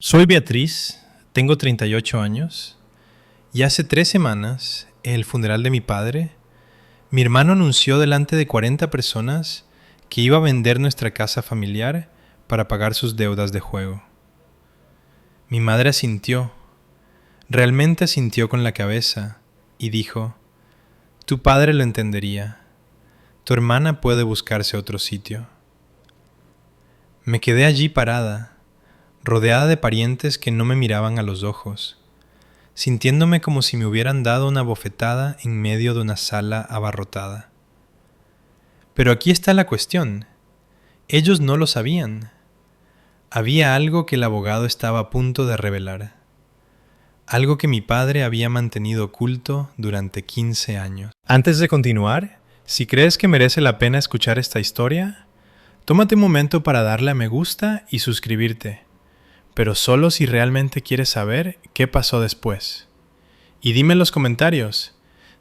Soy Beatriz, tengo 38 años y hace 3 semanas, en el funeral de mi padre, mi hermano anunció delante de 40 personas que iba a vender nuestra casa familiar para pagar sus deudas de juego. Mi madre asintió, realmente asintió con la cabeza y dijo: «Tu padre lo entendería, tu hermana puede buscarse otro sitio». Me quedé allí parada, rodeada de parientes que no me miraban a los ojos, sintiéndome como si me hubieran dado una bofetada en medio de una sala abarrotada. Pero aquí está la cuestión. Ellos no lo sabían. Había algo que el abogado estaba a punto de revelar. Algo que mi padre había mantenido oculto durante 15 años. Antes de continuar, si crees que merece la pena escuchar esta historia, tómate un momento para darle a me gusta y suscribirte, pero solo si realmente quieres saber qué pasó después. Y dime en los comentarios,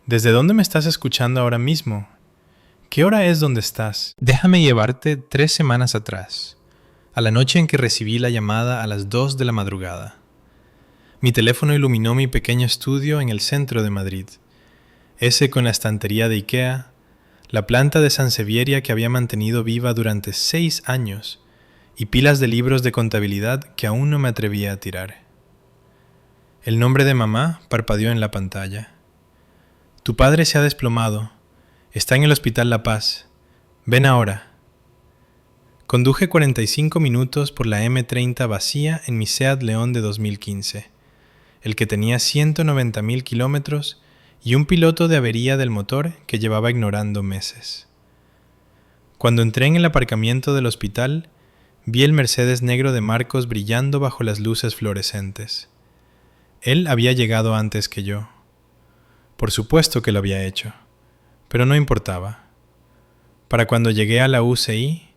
¿desde dónde me estás escuchando ahora mismo? ¿Qué hora es donde estás? Déjame llevarte 3 semanas atrás, a la noche en que recibí la llamada a las 2 de la madrugada. Mi teléfono iluminó mi pequeño estudio en el centro de Madrid, ese con la estantería de IKEA, la planta de sansevieria que había mantenido viva durante 6 años, y pilas de libros de contabilidad que aún no me atrevía a tirar. El nombre de mamá parpadeó en la pantalla. «Tu padre se ha desplomado. Está en el Hospital La Paz. Ven ahora». Conduje 45 minutos por la M30 vacía en mi Seat León de 2015, el que tenía 190.000 kilómetros y un piloto de avería del motor que llevaba ignorando meses. Cuando entré en el aparcamiento del hospital, vi el Mercedes negro de Marcos brillando bajo las luces fluorescentes. Él había llegado antes que yo. Por supuesto que lo había hecho, pero no importaba. Para cuando llegué a la UCI,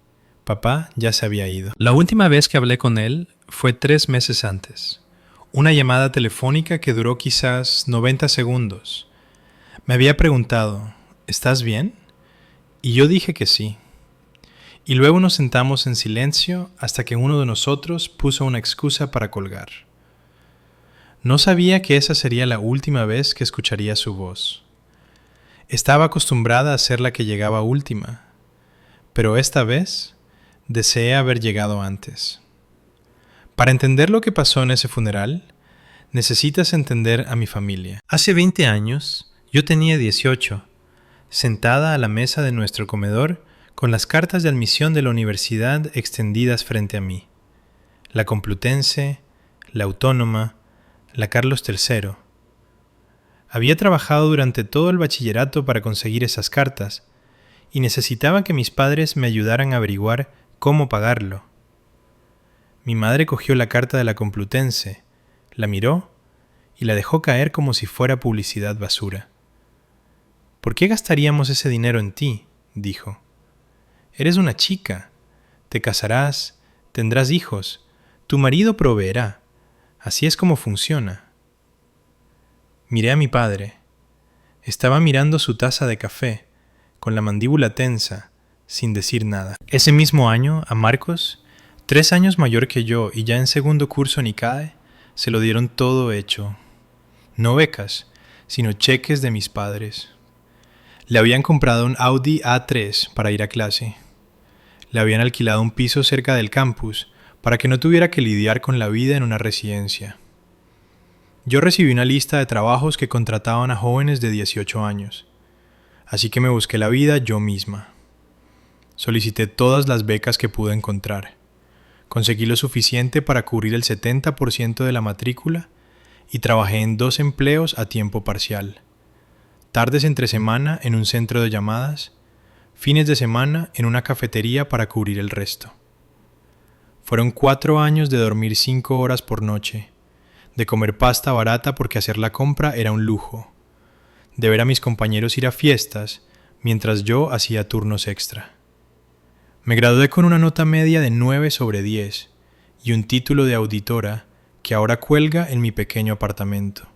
papá ya se había ido. La última vez que hablé con él fue 3 meses antes. Una llamada telefónica que duró quizás 90 segundos. Me había preguntado: ¿estás bien? Y yo dije que sí. Y luego nos sentamos en silencio hasta que uno de nosotros puso una excusa para colgar. No sabía que esa sería la última vez que escucharía su voz. Estaba acostumbrada a ser la que llegaba última, pero esta vez deseé haber llegado antes. Para entender lo que pasó en ese funeral, necesitas entender a mi familia. Hace 20 años, yo tenía 18, sentada a la mesa de nuestro comedor con las cartas de admisión de la universidad extendidas frente a mí. La Complutense, la Autónoma, la Carlos III. Había trabajado durante todo el bachillerato para conseguir esas cartas y necesitaba que mis padres me ayudaran a averiguar cómo pagarlo. Mi madre cogió la carta de la Complutense, la miró y la dejó caer como si fuera publicidad basura. «¿Por qué gastaríamos ese dinero en ti?», dijo. «Eres una chica, te casarás, tendrás hijos, tu marido proveerá, así es como funciona». Miré a mi padre. Estaba mirando su taza de café, con la mandíbula tensa, sin decir nada. Ese mismo año, a Marcos, 3 años mayor que yo y ya en segundo curso en ICAE, se lo dieron todo hecho. No becas, sino cheques de mis padres. Le habían comprado un Audi A3 para ir a clase. Le habían alquilado un piso cerca del campus para que no tuviera que lidiar con la vida en una residencia. Yo recibí una lista de trabajos que contrataban a jóvenes de 18 años, así que me busqué la vida yo misma. Solicité todas las becas que pude encontrar. Conseguí lo suficiente para cubrir el 70% de la matrícula y trabajé en 2 empleos a tiempo parcial. Tardes entre semana en un centro de llamadas, fines de semana en una cafetería para cubrir el resto. Fueron 4 años de dormir 5 horas por noche, de comer pasta barata porque hacer la compra era un lujo, de ver a mis compañeros ir a fiestas mientras yo hacía turnos extra. Me gradué con una nota media de 9 sobre 10 y un título de auditora que ahora cuelga en mi pequeño apartamento.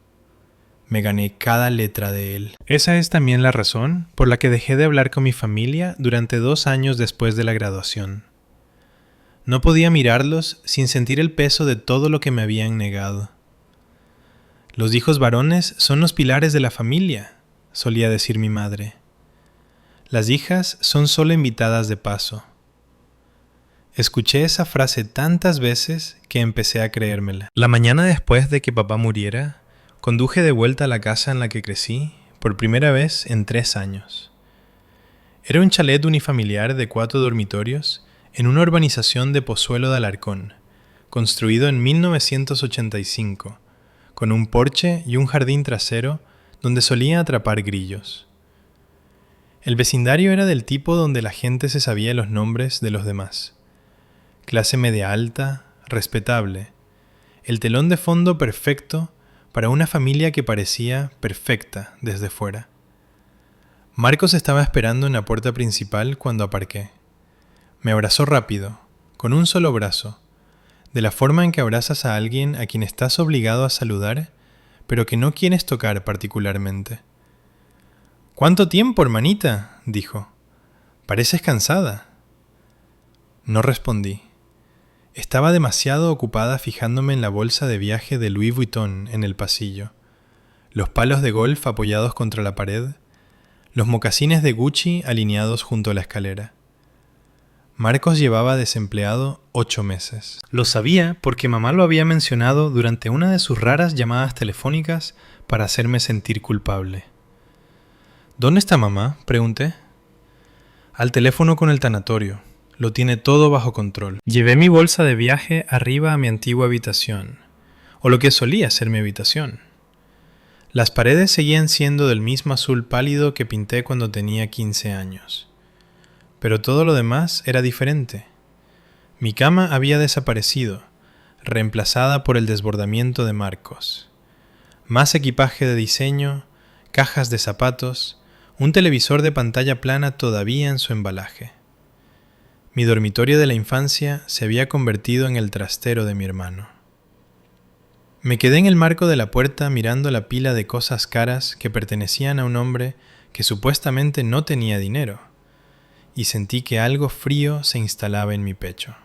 Me gané cada letra de él. Esa es también la razón por la que dejé de hablar con mi familia durante 2 años después de la graduación. No podía mirarlos sin sentir el peso de todo lo que me habían negado. Los hijos varones son los pilares de la familia, solía decir mi madre. Las hijas son solo invitadas de paso. Escuché esa frase tantas veces que empecé a creérmela. La mañana después de que papá muriera, conduje de vuelta a la casa en la que crecí por primera vez en 3 años. Era un chalet unifamiliar de 4 dormitorios en una urbanización de Pozuelo de Alarcón, construido en 1985, con un porche y un jardín trasero donde solía atrapar grillos. El vecindario era del tipo donde la gente se sabía los nombres de los demás. Clase media alta, respetable. El telón de fondo perfecto para una familia que parecía perfecta desde fuera. Marcos estaba esperando en la puerta principal cuando aparqué. Me abrazó rápido, con un solo brazo, de la forma en que abrazas a alguien a quien estás obligado a saludar, pero que no quieres tocar particularmente. «¿Cuánto tiempo, hermanita?», dijo. «Pareces cansada». No respondí. Estaba demasiado ocupada fijándome en la bolsa de viaje de Louis Vuitton en el pasillo, los palos de golf apoyados contra la pared, los mocasines de Gucci alineados junto a la escalera. Marcos llevaba desempleado 8 meses. Lo sabía porque mamá lo había mencionado durante una de sus raras llamadas telefónicas para hacerme sentir culpable. «¿Dónde está mamá?», pregunté. «Al teléfono con el tanatorio. Lo tiene todo bajo control». Llevé mi bolsa de viaje arriba a mi antigua habitación, o lo que solía ser mi habitación. Las paredes seguían siendo del mismo azul pálido que pinté cuando tenía 15 años. Pero todo lo demás era diferente. Mi cama había desaparecido, reemplazada por el desbordamiento de Marcos. Más equipaje de diseño, cajas de zapatos, un televisor de pantalla plana todavía en su embalaje. Mi dormitorio de la infancia se había convertido en el trastero de mi hermano. Me quedé en el marco de la puerta mirando la pila de cosas caras que pertenecían a un hombre que supuestamente no tenía dinero, y sentí que algo frío se instalaba en mi pecho.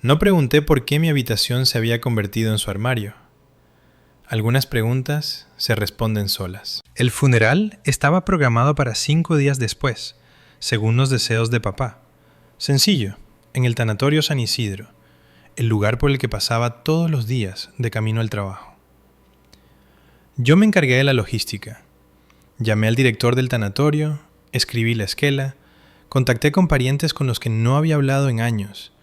No pregunté por qué mi habitación se había convertido en su armario. Algunas preguntas se responden solas. El funeral estaba programado para 5 días después, según los deseos de papá. Sencillo, en el tanatorio San Isidro, el lugar por el que pasaba todos los días de camino al trabajo. Yo me encargué de la logística. Llamé al director del tanatorio, escribí la esquela, contacté con parientes con los que no había hablado en años,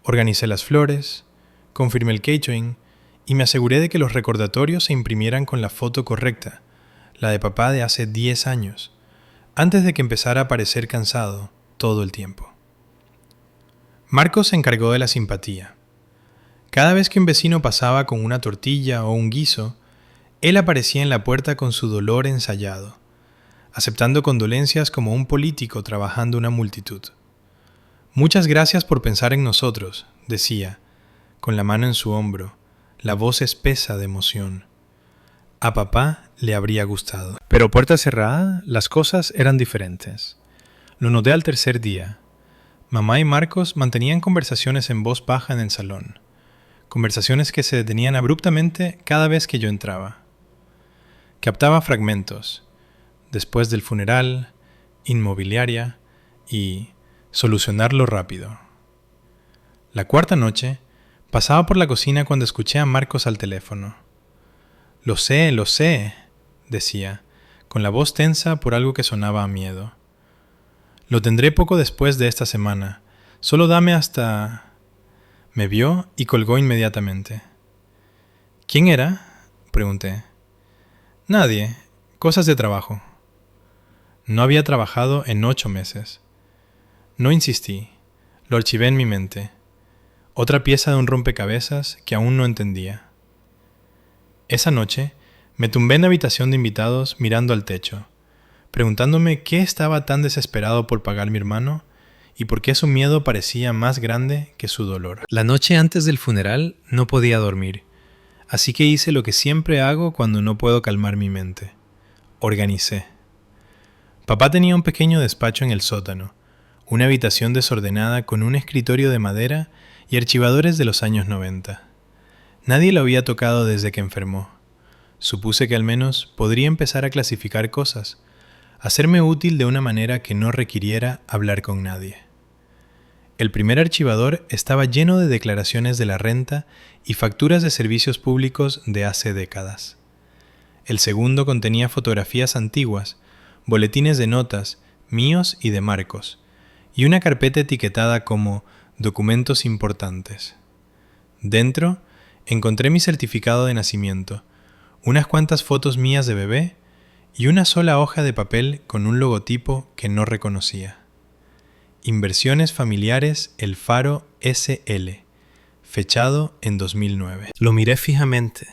organicé las flores, confirmé el catering y me aseguré de que los recordatorios se imprimieran con la foto correcta, la de papá de hace 10 años, antes de que empezara a parecer cansado todo el tiempo. Marcos se encargó de la simpatía. Cada vez que un vecino pasaba con una tortilla o un guiso, él aparecía en la puerta con su dolor ensayado, aceptando condolencias como un político trabajando una multitud. «Muchas gracias por pensar en nosotros», decía, con la mano en su hombro, la voz espesa de emoción. A papá le habría gustado. Pero puerta cerrada, las cosas eran diferentes. Lo noté al tercer día. Mamá y Marcos mantenían conversaciones en voz baja en el salón. Conversaciones que se detenían abruptamente cada vez que yo entraba. Captaba fragmentos. Después del funeral, inmobiliaria y solucionarlo rápido. La cuarta noche, pasaba por la cocina cuando escuché a Marcos al teléfono. Lo sé, decía, con la voz tensa por algo que sonaba a miedo. «Lo tendré poco después de esta semana. Solo dame hasta...». Me vio y colgó inmediatamente. «¿Quién era?», pregunté. «Nadie. Cosas de trabajo». No había trabajado en 8 meses. No insistí. Lo archivé en mi mente. Otra pieza de un rompecabezas que aún no entendía. Esa noche me tumbé en la habitación de invitados mirando al techo, preguntándome qué estaba tan desesperado por pagar mi hermano y por qué su miedo parecía más grande que su dolor. La noche antes del funeral no podía dormir, así que hice lo que siempre hago cuando no puedo calmar mi mente. Organicé. Papá tenía un pequeño despacho en el sótano, una habitación desordenada con un escritorio de madera y archivadores de los años 90. Nadie lo había tocado desde que enfermó. Supuse que al menos podría empezar a clasificar cosas, hacerme útil de una manera que no requiriera hablar con nadie. El primer archivador estaba lleno de declaraciones de la renta y facturas de servicios públicos de hace décadas. El segundo contenía fotografías antiguas, boletines de notas, míos y de Marcos, y una carpeta etiquetada como documentos importantes. Dentro encontré mi certificado de nacimiento, unas cuantas fotos mías de bebé y una sola hoja de papel con un logotipo que no reconocía. Inversiones Familiares El Faro S.L., fechado en 2009. Lo miré fijamente.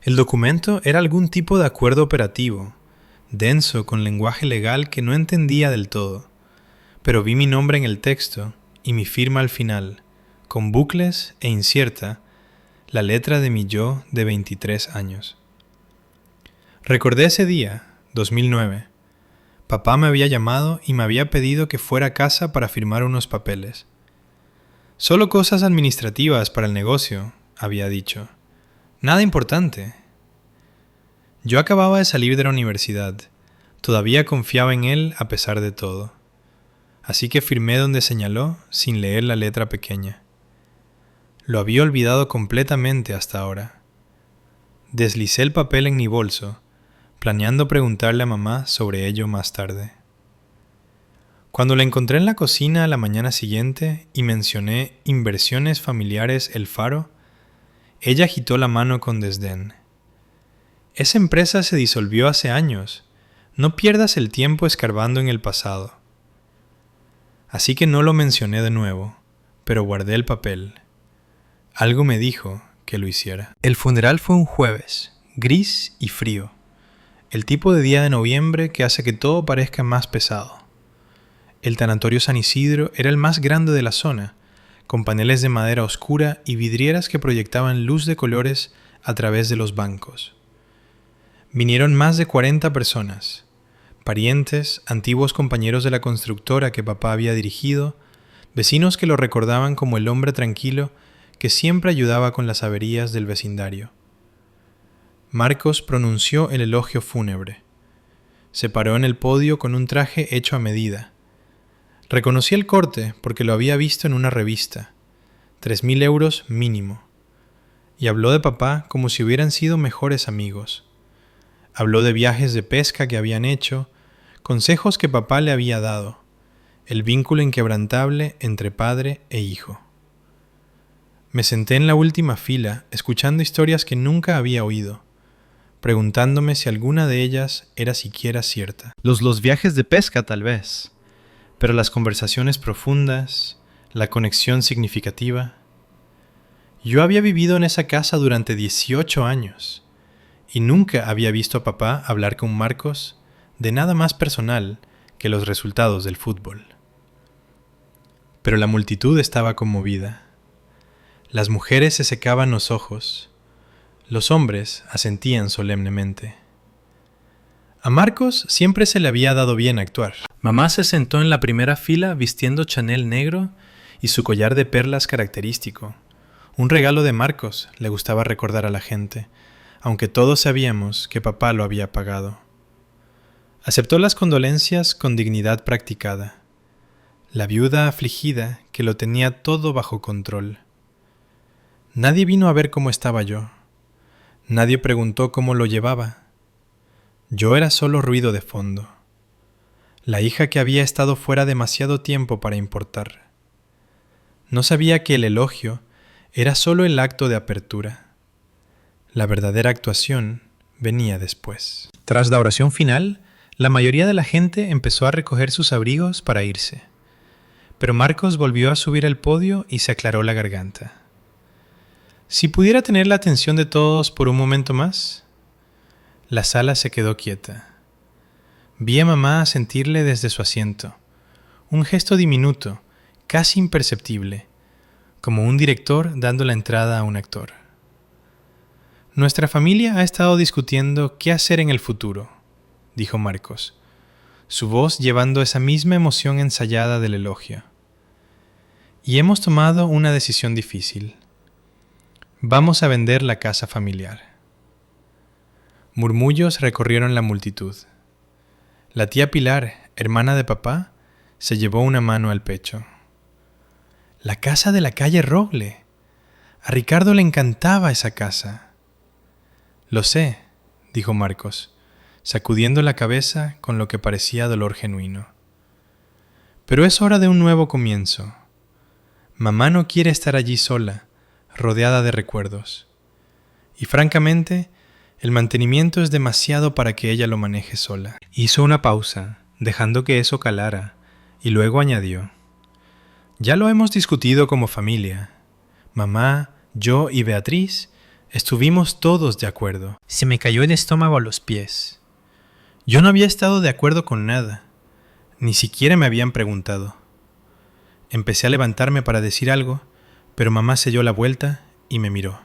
El documento era algún tipo de acuerdo operativo, denso con lenguaje legal que no entendía del todo, pero vi mi nombre en el texto y mi firma al final, con bucles e incierta, la letra de mi yo de 23 años. Recordé ese día, 2009. Papá me había llamado y me había pedido que fuera a casa para firmar unos papeles. Solo cosas administrativas para el negocio, había dicho. Nada importante. Yo acababa de salir de la universidad. Todavía confiaba en él a pesar de todo. Así que firmé donde señaló, sin leer la letra pequeña. Lo había olvidado completamente hasta ahora. Deslicé el papel en mi bolso, planeando preguntarle a mamá sobre ello más tarde. Cuando la encontré en la cocina a la mañana siguiente y mencioné Inversiones Familiares El Faro, ella agitó la mano con desdén. Esa empresa se disolvió hace años. No pierdas el tiempo escarbando en el pasado. Así que no lo mencioné de nuevo, pero guardé el papel. Algo me dijo que lo hiciera. El funeral fue un jueves, gris y frío. El tipo de día de noviembre que hace que todo parezca más pesado. El tanatorio San Isidro era el más grande de la zona, con paneles de madera oscura y vidrieras que proyectaban luz de colores a través de los bancos. Vinieron más de 40 personas, parientes, antiguos compañeros de la constructora que papá había dirigido, vecinos que lo recordaban como el hombre tranquilo que siempre ayudaba con las averías del vecindario. Marcos pronunció el elogio fúnebre. Se paró en el podio con un traje hecho a medida. Reconocí el corte porque lo había visto en una revista. 3.000 euros mínimo. Y habló de papá como si hubieran sido mejores amigos. Habló de viajes de pesca que habían hecho, consejos que papá le había dado, el vínculo inquebrantable entre padre e hijo. Me senté en la última fila, escuchando historias que nunca había oído, preguntándome si alguna de ellas era siquiera cierta. Los viajes de pesca tal vez, pero las conversaciones profundas, la conexión significativa. Yo había vivido en esa casa durante 18 años y nunca había visto a papá hablar con Marcos de nada más personal que los resultados del fútbol. Pero la multitud estaba conmovida. Las mujeres se secaban los ojos. Los hombres asentían solemnemente. A Marcos siempre se le había dado bien actuar. Mamá se sentó en la primera fila vistiendo Chanel negro y su collar de perlas característico. Un regalo de Marcos, le gustaba recordar a la gente, aunque todos sabíamos que papá lo había pagado. Aceptó las condolencias con dignidad practicada. La viuda afligida que lo tenía todo bajo control. Nadie vino a ver cómo estaba yo. Nadie preguntó cómo lo llevaba. Yo era solo ruido de fondo. La hija que había estado fuera demasiado tiempo para importar. No sabía que el elogio era solo el acto de apertura. La verdadera actuación venía después. Tras la oración final, la mayoría de la gente empezó a recoger sus abrigos para irse. Pero Marcos volvió a subir al podio y se aclaró la garganta. Si pudiera tener la atención de todos por un momento más. La sala se quedó quieta. Vi a mamá asentirle desde su asiento. Un gesto diminuto, casi imperceptible, como un director dando la entrada a un actor. Nuestra familia ha estado discutiendo qué hacer en el futuro, dijo Marcos. su voz llevando esa misma emoción ensayada del elogio. Y hemos tomado una decisión difícil. Vamos a vender la casa familiar. Murmullos recorrieron la multitud. La tía Pilar, hermana de papá, se llevó una mano al pecho. La casa de la calle Roble. A Ricardo le encantaba esa casa. Lo sé, dijo Marcos, sacudiendo la cabeza con lo que parecía dolor genuino. Pero es hora de un nuevo comienzo. Mamá no quiere estar allí sola, rodeada de recuerdos. Y francamente, el mantenimiento es demasiado para que ella lo maneje sola. Hizo una pausa, dejando que eso calara, y luego añadió: ya lo hemos discutido como familia. Mamá, yo y Beatriz estuvimos todos de acuerdo. Se me cayó el estómago a los pies. Yo no había estado de acuerdo con nada. Ni siquiera me habían preguntado. Empecé a levantarme para decir algo, pero mamá se dio la vuelta y me miró.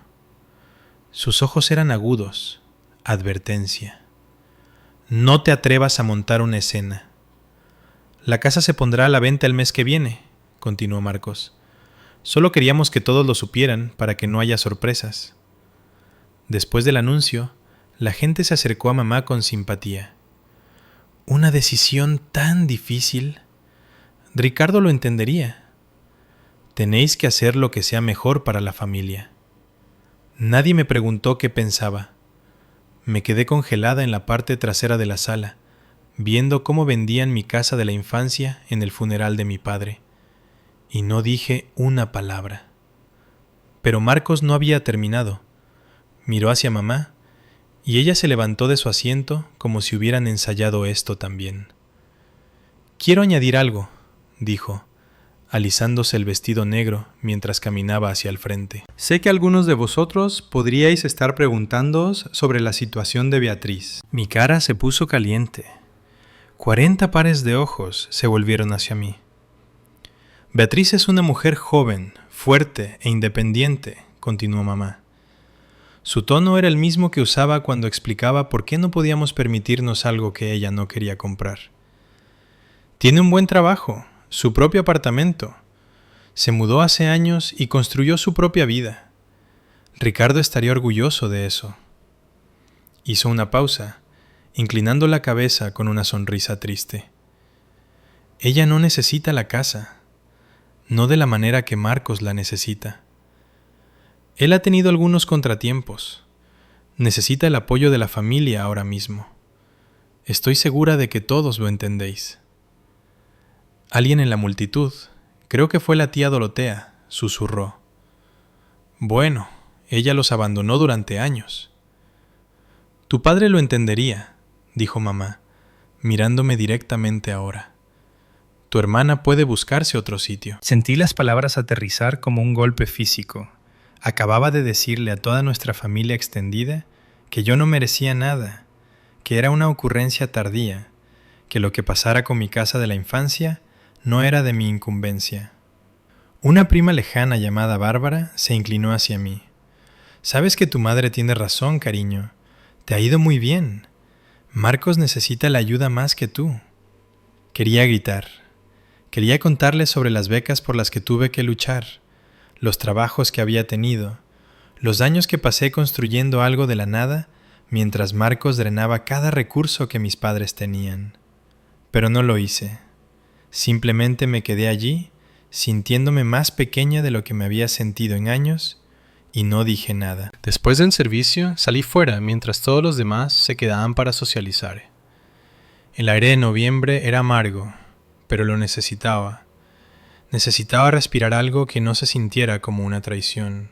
Sus ojos eran agudos. Advertencia. No te atrevas a montar una escena. La casa se pondrá a la venta el mes que viene, continuó Marcos. Solo queríamos que todos lo supieran para que no haya sorpresas. Después del anuncio, la gente se acercó a mamá con simpatía. Una decisión tan difícil. Ricardo lo entendería. Tenéis que hacer lo que sea mejor para la familia. Nadie me preguntó qué pensaba. Me quedé congelada en la parte trasera de la sala, viendo cómo vendían mi casa de la infancia en el funeral de mi padre. Y no dije una palabra. Pero Marcos no había terminado. Miró hacia mamá, y ella se levantó de su asiento como si hubieran ensayado esto también. Quiero añadir algo, dijo, alisándose el vestido negro mientras caminaba hacia el frente. Sé que algunos de vosotros podríais estar preguntándoos sobre la situación de Beatriz. Mi cara se puso caliente. 40 pares de ojos se volvieron hacia mí. Beatriz es una mujer joven, fuerte e independiente, continuó mamá. Su tono era el mismo que usaba cuando explicaba por qué no podíamos permitirnos algo que ella no quería comprar. Tiene un buen trabajo, su propio apartamento. Se mudó hace años y construyó su propia vida. Ricardo estaría orgulloso de eso. Hizo una pausa, inclinando la cabeza con una sonrisa triste. Ella no necesita la casa, no de la manera que Marcos la necesita. Él ha tenido algunos contratiempos. Necesita el apoyo de la familia ahora mismo. Estoy segura de que todos lo entendéis. Alguien en la multitud, creo que fue la tía Dorotea, susurró. Bueno, ella los abandonó durante años. Tu padre lo entendería, dijo mamá, mirándome directamente ahora. Tu hermana puede buscarse otro sitio. Sentí las palabras aterrizar como un golpe físico. Acababa de decirle a toda nuestra familia extendida que yo no merecía nada, que era una ocurrencia tardía, que lo que pasara con mi casa de la infancia no era de mi incumbencia. Una prima lejana llamada Bárbara se inclinó hacia mí. Sabes que tu madre tiene razón, cariño. Te ha ido muy bien. Marcos necesita la ayuda más que tú. Quería gritar. Quería contarles sobre las becas por las que tuve que luchar, los trabajos que había tenido, los años que pasé construyendo algo de la nada mientras Marcos drenaba cada recurso que mis padres tenían. Pero no lo hice. Simplemente me quedé allí, sintiéndome más pequeña de lo que me había sentido en años, y no dije nada. Después del servicio, salí fuera mientras todos los demás se quedaban para socializar. El aire de noviembre era amargo, pero lo necesitaba. Necesitaba respirar algo que no se sintiera como una traición.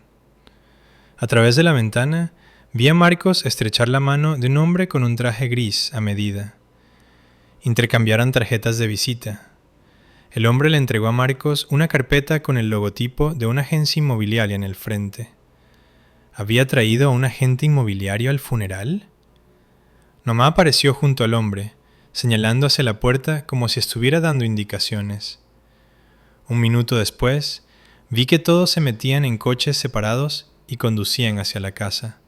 A través de la ventana, vi a Marcos estrechar la mano de un hombre con un traje gris a medida. Intercambiaron tarjetas de visita. El hombre le entregó a Marcos una carpeta con el logotipo de una agencia inmobiliaria en el frente. ¿Había traído a un agente inmobiliario al funeral? Mamá apareció junto al hombre, señalando hacia la puerta como si estuviera dando indicaciones. Un minuto después, vi que todos se metían en coches separados y conducían hacia la casa.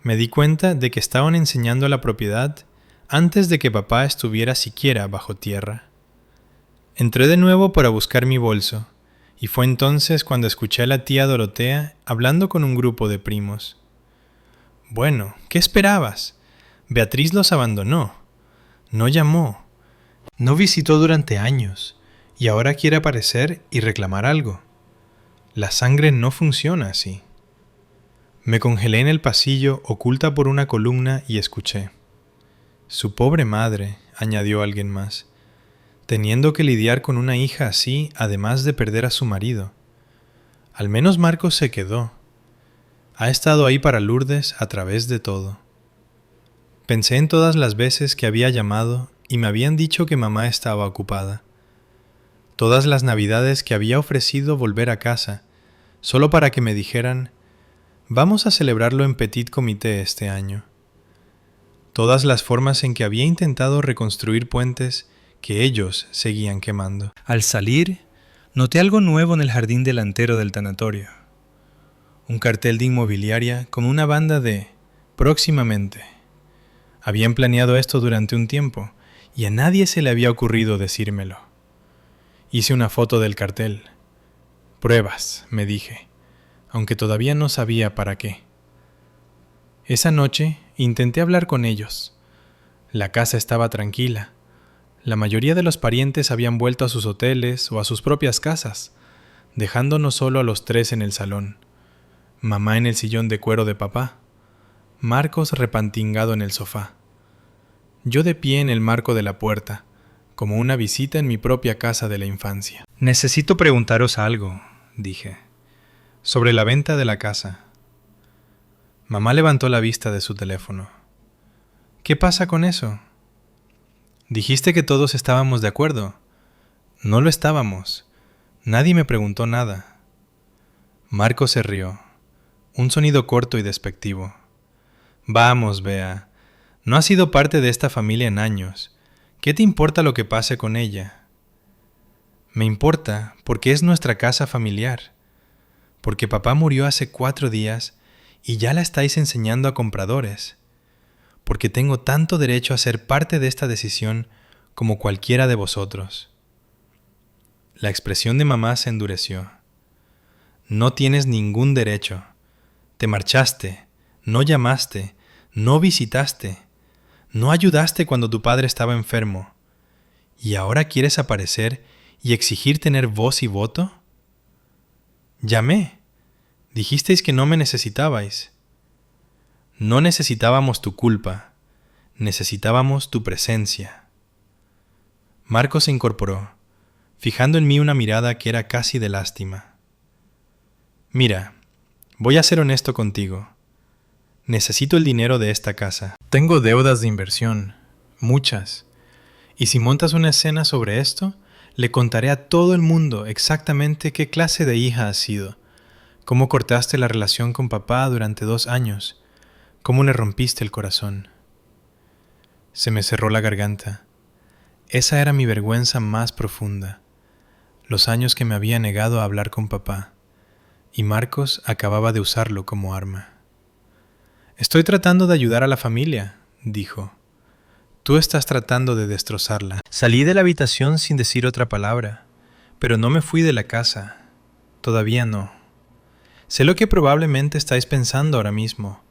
Me di cuenta de que estaban enseñando la propiedad antes de que papá estuviera siquiera bajo tierra. Entré de nuevo para buscar mi bolso, y fue entonces cuando escuché a la tía Dorotea hablando con un grupo de primos. Bueno, ¿qué esperabas? Beatriz los abandonó. No llamó. No visitó durante años, y ahora quiere aparecer y reclamar algo. La sangre no funciona así. Me congelé en el pasillo, oculta por una columna, y escuché. Su pobre madre, añadió alguien más, teniendo que lidiar con una hija así, además de perder a su marido. Al menos Marcos se quedó. Ha estado ahí para Lourdes a través de todo. Pensé en todas las veces que había llamado y me habían dicho que mamá estaba ocupada. Todas las navidades que había ofrecido volver a casa, solo para que me dijeran, vamos a celebrarlo en petit comité este año. Todas las formas en que había intentado reconstruir puentes que ellos seguían quemando. Al salir, noté algo nuevo en el jardín delantero del tanatorio. Un cartel de inmobiliaria con una banda de próximamente. Habían planeado esto durante un tiempo y a nadie se le había ocurrido decírmelo. Hice una foto del cartel. Pruebas, me dije, aunque todavía no sabía para qué. Esa noche intenté hablar con ellos. La casa estaba tranquila. La mayoría de los parientes habían vuelto a sus hoteles o a sus propias casas, dejándonos solo a los tres en el salón. Mamá en el sillón de cuero de papá. Marcos repantingado en el sofá. Yo de pie en el marco de la puerta, como una visita en mi propia casa de la infancia. Necesito preguntaros algo, dije, sobre la venta de la casa. Mamá levantó la vista de su teléfono. ¿Qué pasa con eso? Dijiste que todos estábamos de acuerdo. No lo estábamos. Nadie me preguntó nada. Marco se rió. Un sonido corto y despectivo. Vamos, Bea. No has sido parte de esta familia en años. ¿Qué te importa lo que pase con ella? Me importa porque es nuestra casa familiar. Porque papá murió hace 4 días y ya la estáis enseñando a compradores. Porque tengo tanto derecho a ser parte de esta decisión como cualquiera de vosotros. La expresión de mamá se endureció. No tienes ningún derecho. Te marchaste, no llamaste, no visitaste, no ayudaste cuando tu padre estaba enfermo. ¿Y ahora quieres aparecer y exigir tener voz y voto? Llamé. Dijisteis que no me necesitabais. No necesitábamos tu culpa, necesitábamos tu presencia. Marcos se incorporó, fijando en mí una mirada que era casi de lástima. Mira, voy a ser honesto contigo. Necesito el dinero de esta casa. Tengo deudas de inversión, muchas. Y si montas una escena sobre esto, le contaré a todo el mundo exactamente qué clase de hija has sido, cómo cortaste la relación con papá durante 2 años, cómo le rompiste el corazón. Se me cerró la garganta. Esa era mi vergüenza más profunda. Los años que me había negado a hablar con papá, y Marcos acababa de usarlo como arma. Estoy tratando de ayudar a la familia, dijo. Tú estás tratando de destrozarla. Salí de la habitación sin decir otra palabra, pero no me fui de la casa. Todavía no. Sé lo que probablemente estáis pensando ahora mismo.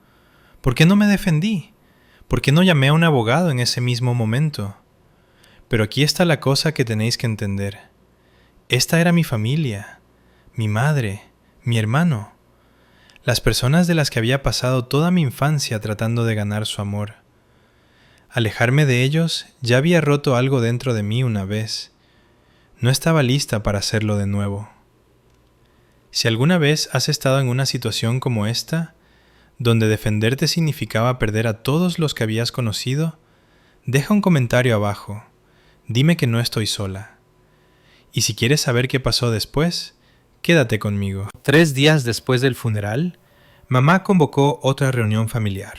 ¿Por qué no me defendí? ¿Por qué no llamé a un abogado en ese mismo momento? Pero aquí está la cosa que tenéis que entender. Esta era mi familia, mi madre, mi hermano, las personas de las que había pasado toda mi infancia tratando de ganar su amor. Alejarme de ellos ya había roto algo dentro de mí una vez. No estaba lista para hacerlo de nuevo. Si alguna vez has estado en una situación como esta, donde defenderte significaba perder a todos los que habías conocido, deja un comentario abajo. Dime que no estoy sola. Y si quieres saber qué pasó después, quédate conmigo. 3 días después del funeral, mamá convocó otra reunión familiar.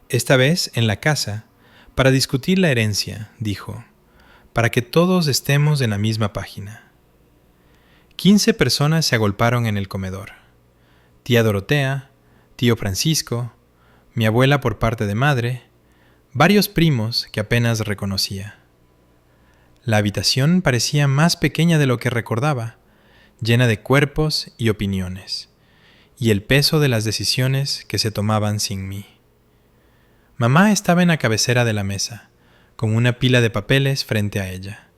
Esta vez en la casa, para discutir la herencia, dijo, para que todos estemos en la misma página. 15 personas se agolparon en el comedor. Tía Dorotea, tío Francisco, mi abuela por parte de madre, varios primos que apenas reconocía. La habitación parecía más pequeña de lo que recordaba, llena de cuerpos y opiniones, y el peso de las decisiones que se tomaban sin mí. Mamá estaba en la cabecera de la mesa, con una pila de papeles frente a ella.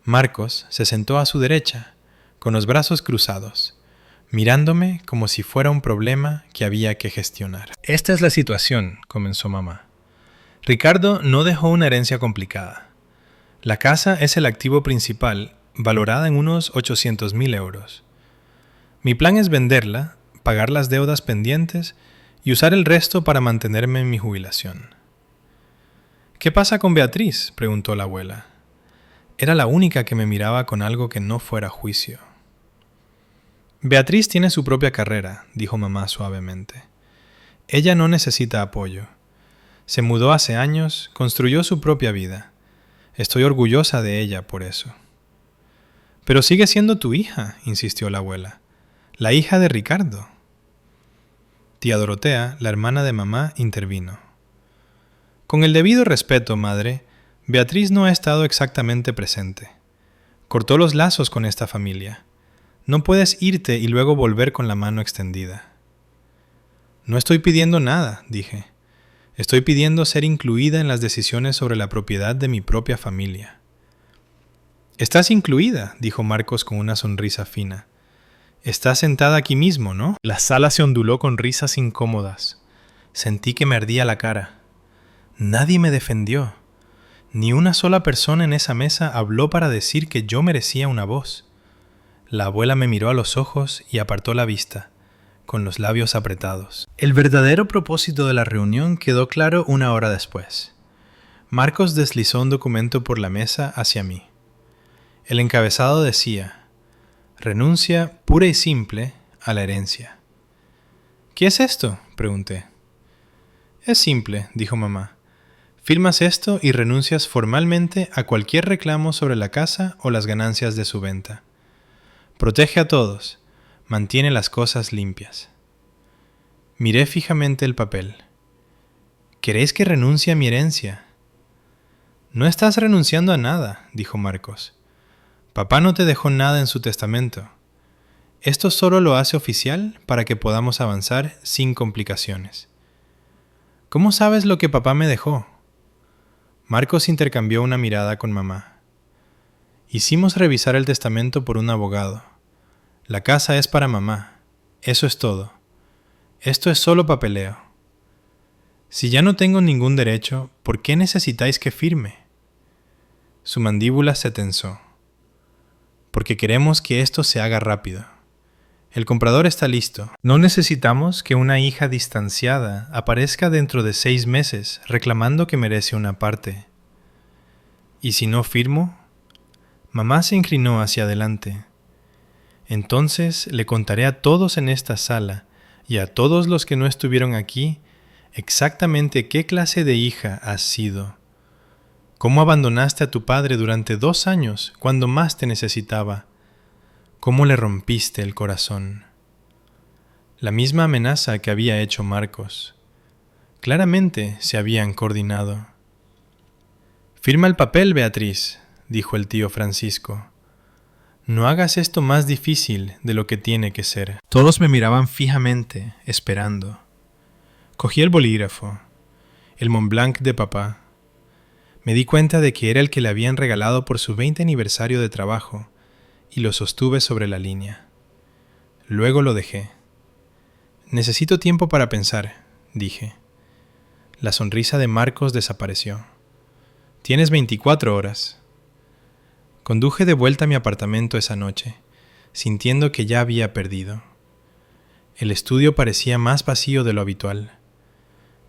Marcos se sentó a su derecha, con los brazos cruzados, mirándome como si fuera un problema que había que gestionar. Esta es la situación, comenzó mamá. Ricardo no dejó una herencia complicada. La casa es el activo principal, valorada en unos 800.000 euros. Mi plan es venderla, pagar las deudas pendientes y usar el resto para mantenerme en mi jubilación. ¿Qué pasa con Beatriz?, preguntó la abuela. Era la única que me miraba con algo que no fuera juicio. Beatriz tiene su propia carrera, dijo mamá suavemente. Ella no necesita apoyo. Se mudó hace años, construyó su propia vida. Estoy orgullosa de ella por eso. Pero sigue siendo tu hija, insistió la abuela. La hija de Ricardo. Tía Dorotea, la hermana de mamá, intervino. Con el debido respeto, madre, Beatriz no ha estado exactamente presente. Cortó los lazos con esta familia. No puedes irte y luego volver con la mano extendida. No estoy pidiendo nada, dije. Estoy pidiendo ser incluida en las decisiones sobre la propiedad de mi propia familia. Estás incluida, dijo Marcos con una sonrisa fina. Estás sentada aquí mismo, ¿no? La sala se onduló con risas incómodas. Sentí que me ardía la cara. Nadie me defendió. Ni una sola persona en esa mesa habló para decir que yo merecía una voz. La abuela me miró a los ojos y apartó la vista, con los labios apretados. El verdadero propósito de la reunión quedó claro una hora después. Marcos deslizó un documento por la mesa hacia mí. El encabezado decía: renuncia pura y simple a la herencia. ¿Qué es esto?, pregunté. Es simple, dijo mamá. Firmas esto y renuncias formalmente a cualquier reclamo sobre la casa o las ganancias de su venta. Protege a todos, mantiene las cosas limpias. Miré fijamente el papel. ¿Queréis que renuncie a mi herencia? No estás renunciando a nada, dijo Marcos. Papá no te dejó nada en su testamento. Esto solo lo hace oficial para que podamos avanzar sin complicaciones. ¿Cómo sabes lo que papá me dejó? Marcos intercambió una mirada con mamá. Hicimos revisar el testamento por un abogado. La casa es para mamá. Eso es todo. Esto es solo papeleo. Si ya no tengo ningún derecho, ¿por qué necesitáis que firme? Su mandíbula se tensó. Porque queremos que esto se haga rápido. El comprador está listo. No necesitamos que una hija distanciada aparezca dentro de 6 meses reclamando que merece una parte. ¿Y si no firmo? Mamá se inclinó hacia adelante. Entonces le contaré a todos en esta sala y a todos los que no estuvieron aquí exactamente qué clase de hija has sido. Cómo abandonaste a tu padre durante 2 años cuando más te necesitaba. Cómo le rompiste el corazón. La misma amenaza que había hecho Marcos. Claramente se habían coordinado. Firma el papel, Beatriz, dijo el tío Francisco. No hagas esto más difícil de lo que tiene que ser. Todos me miraban fijamente, esperando. Cogí el bolígrafo, el Montblanc de papá. Me di cuenta de que era el que le habían regalado por su 20 aniversario de trabajo, y lo sostuve sobre la línea. Luego lo dejé. Necesito tiempo para pensar, dije. La sonrisa de Marcos desapareció. Tienes 24 horas. Conduje de vuelta a mi apartamento esa noche, sintiendo que ya había perdido. El estudio parecía más vacío de lo habitual.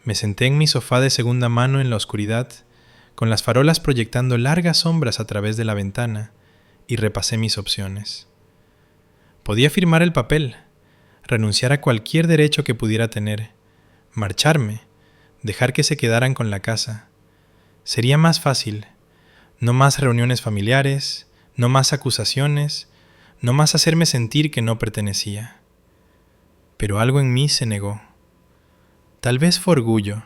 Me senté en mi sofá de segunda mano en la oscuridad, con las farolas proyectando largas sombras a través de la ventana, y repasé mis opciones. Podía firmar el papel, renunciar a cualquier derecho que pudiera tener, marcharme, dejar que se quedaran con la casa. Sería más fácil. No más reuniones familiares, no más acusaciones, no más hacerme sentir que no pertenecía. Pero algo en mí se negó. Tal vez fue orgullo,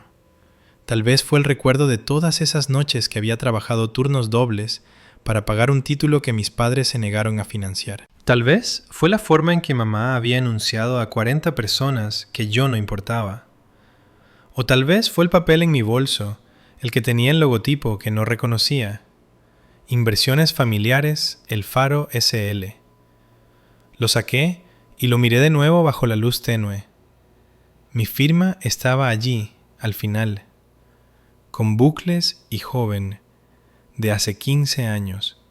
Tal vez fue el recuerdo de todas esas noches que había trabajado turnos dobles para pagar un título que mis padres se negaron a financiar. Tal vez fue la forma en que mamá había anunciado a 40 personas que yo no importaba. O tal vez fue el papel en mi bolso, el que tenía el logotipo que no reconocía. Inversiones familiares, El Faro SL. Lo saqué y lo miré de nuevo bajo la luz tenue. Mi firma estaba allí, al final, con bucles y joven, de hace 15 años.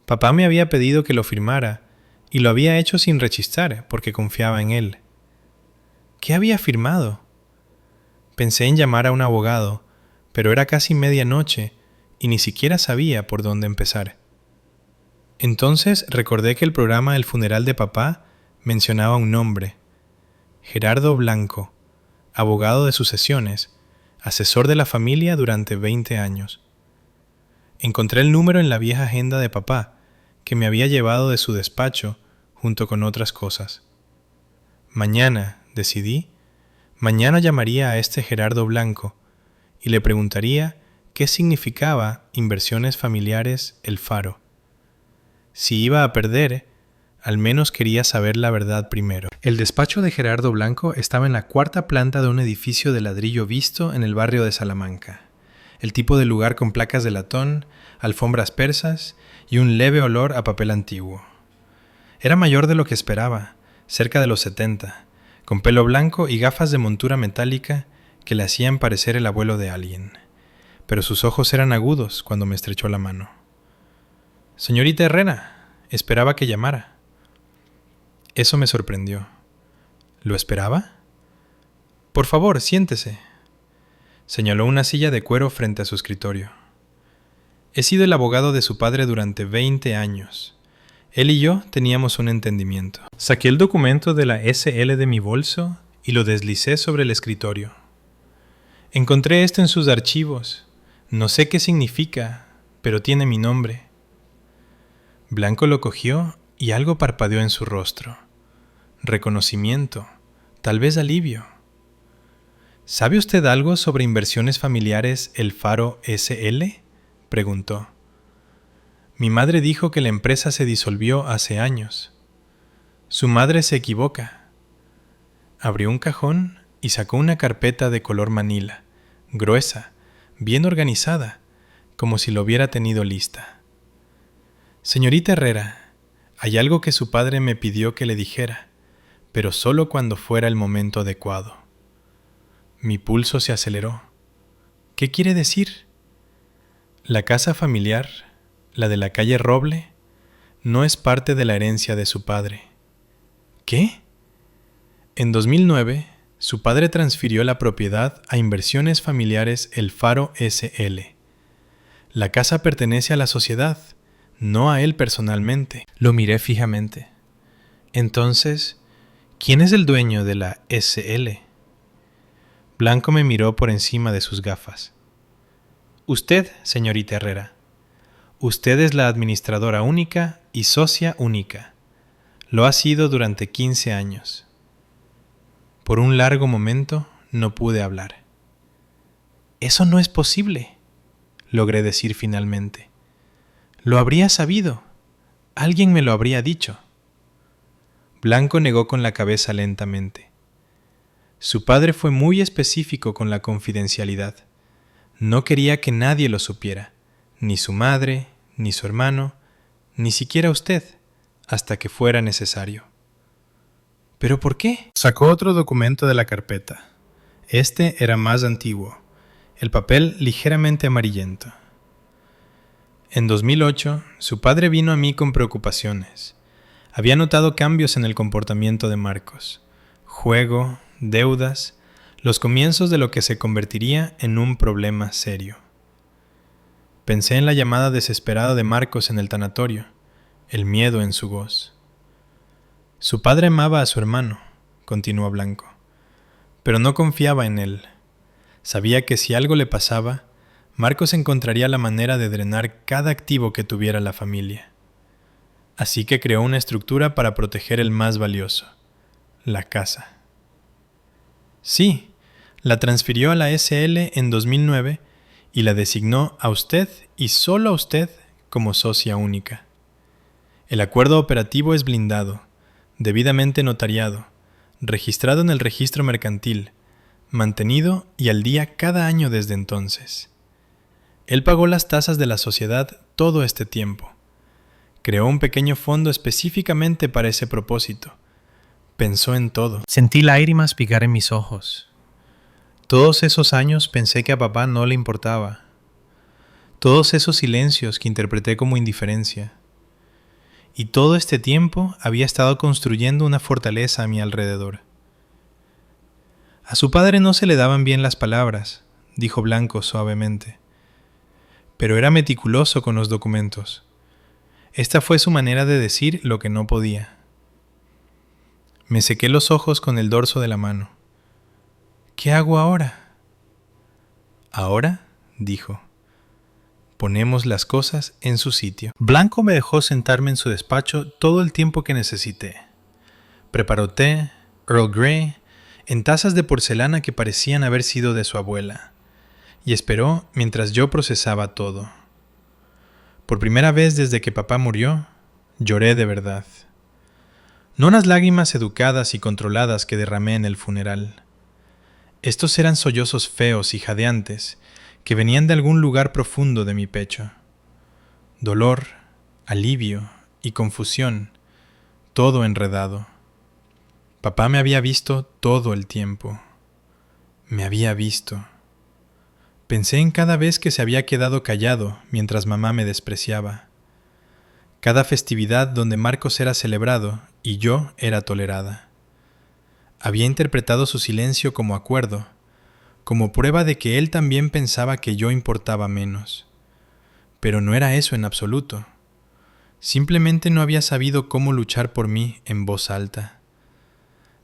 Papá me había pedido que lo firmara y lo había hecho sin rechistar porque confiaba en él. ¿Qué había firmado? Pensé en llamar a un abogado, pero era casi medianoche y ni siquiera sabía por dónde empezar. Entonces recordé que el programa El funeral de papá mencionaba un nombre: Gerardo Blanco, abogado de sucesiones, asesor de la familia durante 20 años. Encontré el número en la vieja agenda de papá, que me había llevado de su despacho junto con otras cosas. Mañana, decidí, mañana llamaría a este Gerardo Blanco y le preguntaría qué significaba Inversiones Familiares El Faro. Si iba a perder, al menos quería saber la verdad primero. El despacho de Gerardo Blanco estaba en la 4ª planta de un edificio de ladrillo visto en el barrio de Salamanca. El tipo de lugar con placas de latón, alfombras persas y un leve olor a papel antiguo. Era mayor de lo que esperaba, cerca de los 70, con pelo blanco y gafas de montura metálica que le hacían parecer el abuelo de alguien. Pero sus ojos eran agudos cuando me estrechó la mano. «Señorita Herrera, esperaba que llamara». Eso me sorprendió. ¿Lo esperaba? «Por favor, siéntese». Señaló una silla de cuero frente a su escritorio. «He sido el abogado de su padre durante 20 años. Él y yo teníamos un entendimiento». Saqué el documento de la SL de mi bolso y lo deslicé sobre el escritorio. «Encontré esto en sus archivos. No sé qué significa, pero tiene mi nombre». Blanco lo cogió y algo parpadeó en su rostro. Reconocimiento, tal vez alivio. «¿Sabe usted algo sobre Inversiones Familiares El Faro SL?», preguntó. «Mi madre dijo que la empresa se disolvió hace años». «Su madre se equivoca». Abrió un cajón y sacó una carpeta de color manila, gruesa, bien organizada, como si lo hubiera tenido lista. «Señorita Herrera, hay algo que su padre me pidió que le dijera, pero solo cuando fuera el momento adecuado». Mi pulso se aceleró. ¿Qué quiere decir? La casa familiar, la de la calle Roble, no es parte de la herencia de su padre. ¿Qué? En 2009, su padre transfirió la propiedad a Inversiones Familiares El Faro SL. La casa pertenece a la sociedad, no a él personalmente. Lo miré fijamente. Entonces, ¿quién es el dueño de la SL? Blanco me miró por encima de sus gafas. Usted, señorita Herrera. Usted es la administradora única y socia única. Lo ha sido durante 15 años. Por un largo momento no pude hablar. «Eso no es posible», logré decir finalmente. «Lo habría sabido. Alguien me lo habría dicho». Blanco negó con la cabeza lentamente. Su padre fue muy específico con la confidencialidad. No quería que nadie lo supiera, ni su madre, ni su hermano, ni siquiera usted, hasta que fuera necesario. ¿Pero por qué? Sacó otro documento de la carpeta. Este era más antiguo, el papel ligeramente amarillento. En 2008, su padre vino a mí con preocupaciones. Había notado cambios en el comportamiento de Marcos. Juego, deudas, los comienzos de lo que se convertiría en un problema serio. Pensé en la llamada desesperada de Marcos en el tanatorio, el miedo en su voz. Su padre amaba a su hermano, continuó Blanco, pero no confiaba en él. Sabía que si algo le pasaba, Marcos encontraría la manera de drenar cada activo que tuviera la familia. Así que creó una estructura para proteger el más valioso, la casa. Sí, La transfirió a la SL en 2009 y la designó a usted y solo a usted como socia única. El acuerdo operativo es blindado, debidamente notariado, registrado en el registro mercantil, mantenido y al día cada año desde entonces. Él pagó las tasas de la sociedad todo este tiempo. Creó un pequeño fondo específicamente para ese propósito. Pensó en todo. Sentí lágrimas picar en mis ojos. Todos esos años pensé que a papá no le importaba. Todos esos silencios que interpreté como indiferencia. Y todo este tiempo había estado construyendo una fortaleza a mi alrededor. A su padre no se le daban bien las palabras, dijo Blanco suavemente. Pero era meticuloso con los documentos. Esta fue su manera de decir lo que no podía. Me sequé los ojos con el dorso de la mano. ¿Qué hago ahora? Ahora, dijo, ponemos las cosas en su sitio. Blanco me dejó sentarme en su despacho todo el tiempo que necesité. Preparó té, Earl Grey, en tazas de porcelana que parecían haber sido de su abuela, y esperó mientras yo procesaba todo. Por primera vez desde que papá murió, lloré de verdad. No las lágrimas educadas y controladas que derramé en el funeral. Estos eran sollozos feos y jadeantes que venían de algún lugar profundo de mi pecho. Dolor, alivio y confusión, todo enredado. Papá me había visto todo el tiempo. Me había visto. Pensé en cada vez que se había quedado callado mientras mamá me despreciaba. Cada festividad donde Marcos era celebrado y yo era tolerada. Había interpretado su silencio como acuerdo, como prueba de que él también pensaba que yo importaba menos. Pero no era eso en absoluto. Simplemente no había sabido cómo luchar por mí en voz alta.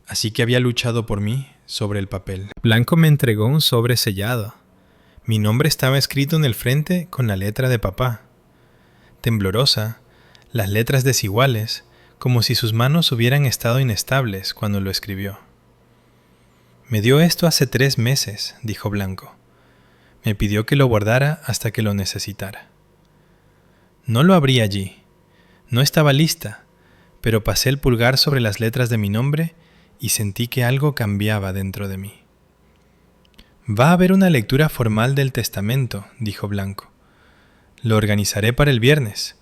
Así que había luchado por mí sobre el papel. Blanco me entregó un sobre sellado. Mi nombre estaba escrito en el frente con la letra de papá. Temblorosa, las letras desiguales, como si sus manos hubieran estado inestables cuando lo escribió. Me dio esto hace 3 meses, dijo Blanco. Me pidió que lo guardara hasta que lo necesitara. No lo abrí allí. No estaba lista, pero pasé el pulgar sobre las letras de mi nombre y sentí que algo cambiaba dentro de mí. Va a haber una lectura formal del testamento, dijo Blanco. Lo organizaré para el viernes.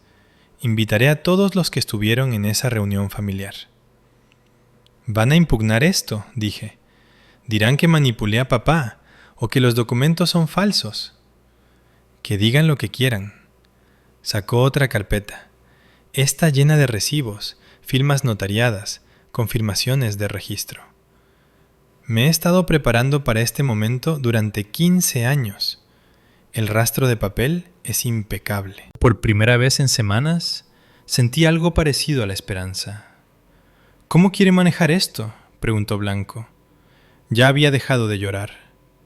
Invitaré a todos los que estuvieron en esa reunión familiar. ¿Van a impugnar esto?, dije. Dirán que manipulé a papá o que los documentos son falsos. Que digan lo que quieran. Sacó otra carpeta. Esta llena de recibos, firmas notariadas, confirmaciones de registro. Me he estado preparando para este momento durante 15 años. El rastro de papel es impecable. Por primera vez en semanas, sentí algo parecido a la esperanza. ¿Cómo quiere manejar esto?, preguntó Blanco. Ya había dejado de llorar.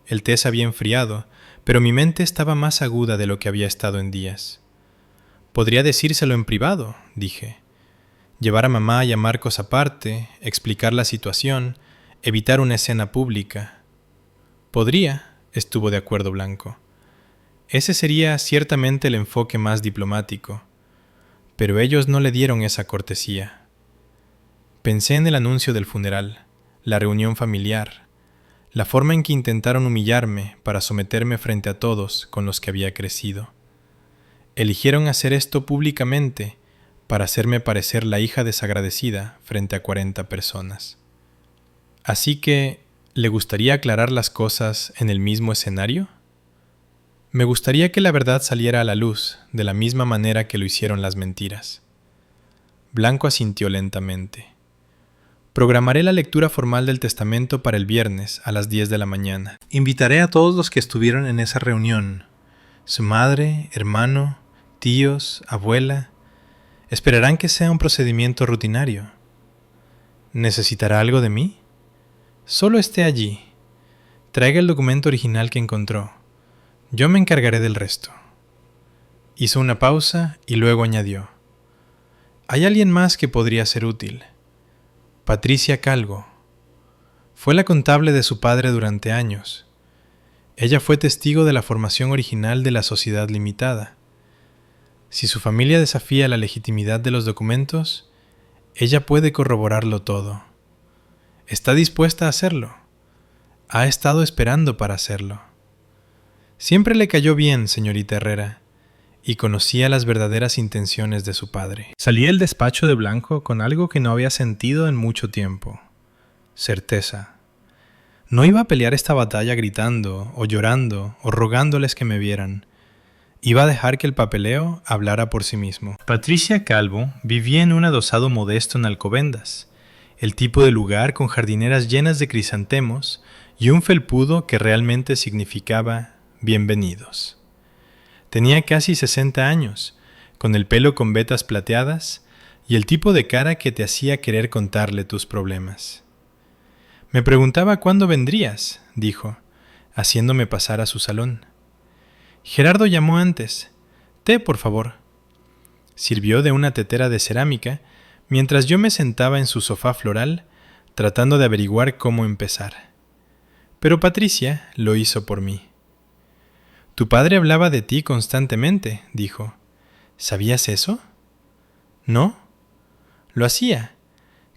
El té se había enfriado, pero mi mente estaba más aguda de lo que había estado en días. Podría decírselo en privado, dije. Llevar a mamá y a Marcos aparte, explicar la situación, evitar una escena pública. Podría, estuvo de acuerdo Blanco. Ese sería ciertamente el enfoque más diplomático, pero ellos no le dieron esa cortesía. Pensé en el anuncio del funeral, la reunión familiar, la forma en que intentaron humillarme para someterme frente a todos con los que había crecido. Eligieron hacer esto públicamente para hacerme parecer la hija desagradecida frente a 40 personas. Así que, ¿le gustaría aclarar las cosas en el mismo escenario? Me gustaría que la verdad saliera a la luz de la misma manera que lo hicieron las mentiras. Blanco asintió lentamente. Programaré la lectura formal del testamento para el viernes a las 10 de la mañana. Invitaré a todos los que estuvieron en esa reunión. Su madre, hermano, tíos, abuela. Esperarán que sea un procedimiento rutinario. ¿Necesitará algo de mí? Solo esté allí. Traiga el documento original que encontró. Yo me encargaré del resto. Hizo una pausa y luego añadió. Hay alguien más que podría ser útil. Patricia Calvo. Fue la contable de su padre durante años. Ella fue testigo de la formación original de la sociedad limitada. Si su familia desafía la legitimidad de los documentos, ella puede corroborarlo todo. Está dispuesta a hacerlo. Ha estado esperando para hacerlo. Siempre le cayó bien, señorita Herrera, y conocía las verdaderas intenciones de su padre. Salí del despacho de Blanco con algo que no había sentido en mucho tiempo: certeza. No iba a pelear esta batalla gritando, o llorando, o rogándoles que me vieran. Iba a dejar que el papeleo hablara por sí mismo. Patricia Calvo vivía en un adosado modesto en Alcobendas, el tipo de lugar con jardineras llenas de crisantemos y un felpudo que realmente significaba bienvenidos. Tenía casi 60 años, con el pelo con vetas plateadas y el tipo de cara que te hacía querer contarle tus problemas. Me preguntaba cuándo vendrías, dijo, haciéndome pasar a su salón. Gerardo llamó antes. Té, por favor. Sirvió de una tetera de cerámica mientras yo me sentaba en su sofá floral, tratando de averiguar cómo empezar. Pero Patricia lo hizo por mí. Tu padre hablaba de ti constantemente, dijo. ¿Sabías eso? ¿No? Lo hacía.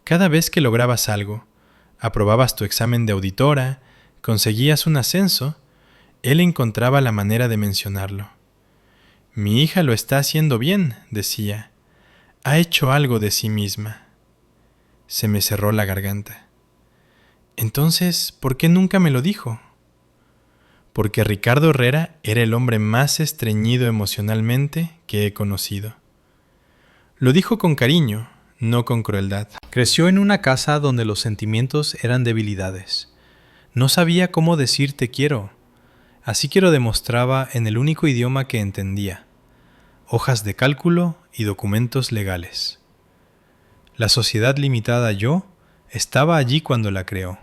Cada vez que lograbas algo, aprobabas tu examen de auditora, conseguías un ascenso, él encontraba la manera de mencionarlo. Mi hija lo está haciendo bien, decía. Ha hecho algo de sí misma. Se me cerró la garganta. Entonces, ¿por qué nunca me lo dijo? Porque Ricardo Herrera era el hombre más estreñido emocionalmente que he conocido. Lo dijo con cariño, no con crueldad. Creció en una casa donde los sentimientos eran debilidades. No sabía cómo decir te quiero, así que lo demostraba en el único idioma que entendía: hojas de cálculo y documentos legales. La sociedad limitada Yo estaba allí cuando la creó.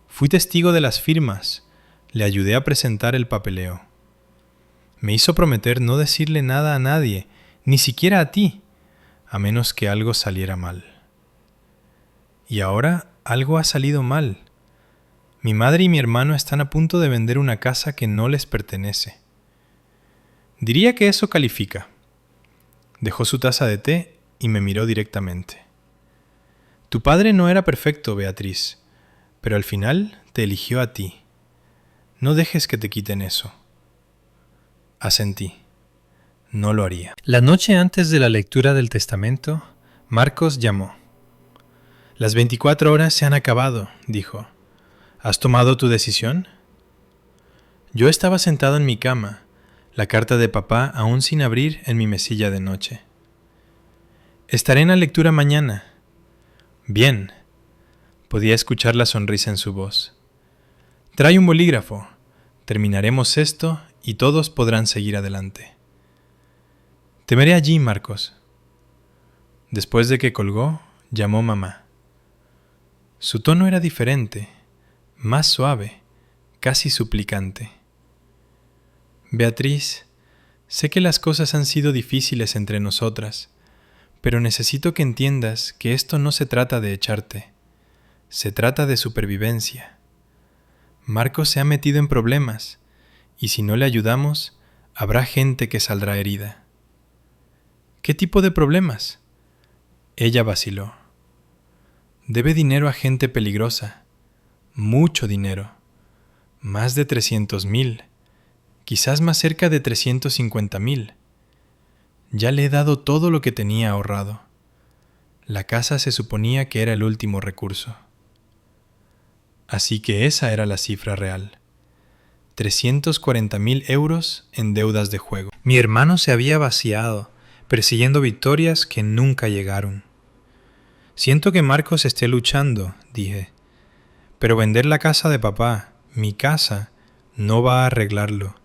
Fui testigo de las firmas, le ayudé a presentar el papeleo. Me hizo prometer no decirle nada a nadie, ni siquiera a ti, a menos que algo saliera mal. Y ahora algo ha salido mal. Mi madre y mi hermano están a punto de vender una casa que no les pertenece. Diría que eso califica. Dejó su taza de té y me miró directamente. Tu padre no era perfecto, Beatriz, pero al final te eligió a ti. No dejes que te quiten eso. Asentí. No lo haría. La noche antes de la lectura del testamento, Marcos llamó. Las 24 horas se han acabado, dijo. ¿Has tomado tu decisión? Yo estaba sentado en mi cama, la carta de papá aún sin abrir en mi mesilla de noche. Estaré en la lectura mañana. Bien. Podía escuchar la sonrisa en su voz. Trae un bolígrafo. Terminaremos esto y todos podrán seguir adelante. Te veré allí, Marcos. Después de que colgó, llamó mamá. Su tono era diferente, más suave, casi suplicante. Beatriz, sé que las cosas han sido difíciles entre nosotras, pero necesito que entiendas que esto no se trata de echarte, se trata de supervivencia. Marcos se ha metido en problemas, y si no le ayudamos, habrá gente que saldrá herida. ¿Qué tipo de problemas? Ella vaciló. Debe dinero a gente peligrosa, mucho dinero, más de 300,000, quizás más cerca de 350,000. Ya le he dado todo lo que tenía ahorrado. La casa se suponía que era el último recurso. Así que esa era la cifra real. 340,000 euros en deudas de juego. Mi hermano se había vaciado, persiguiendo victorias que nunca llegaron. Siento que Marcos esté luchando, dije, pero vender la casa de papá, mi casa, no va a arreglarlo.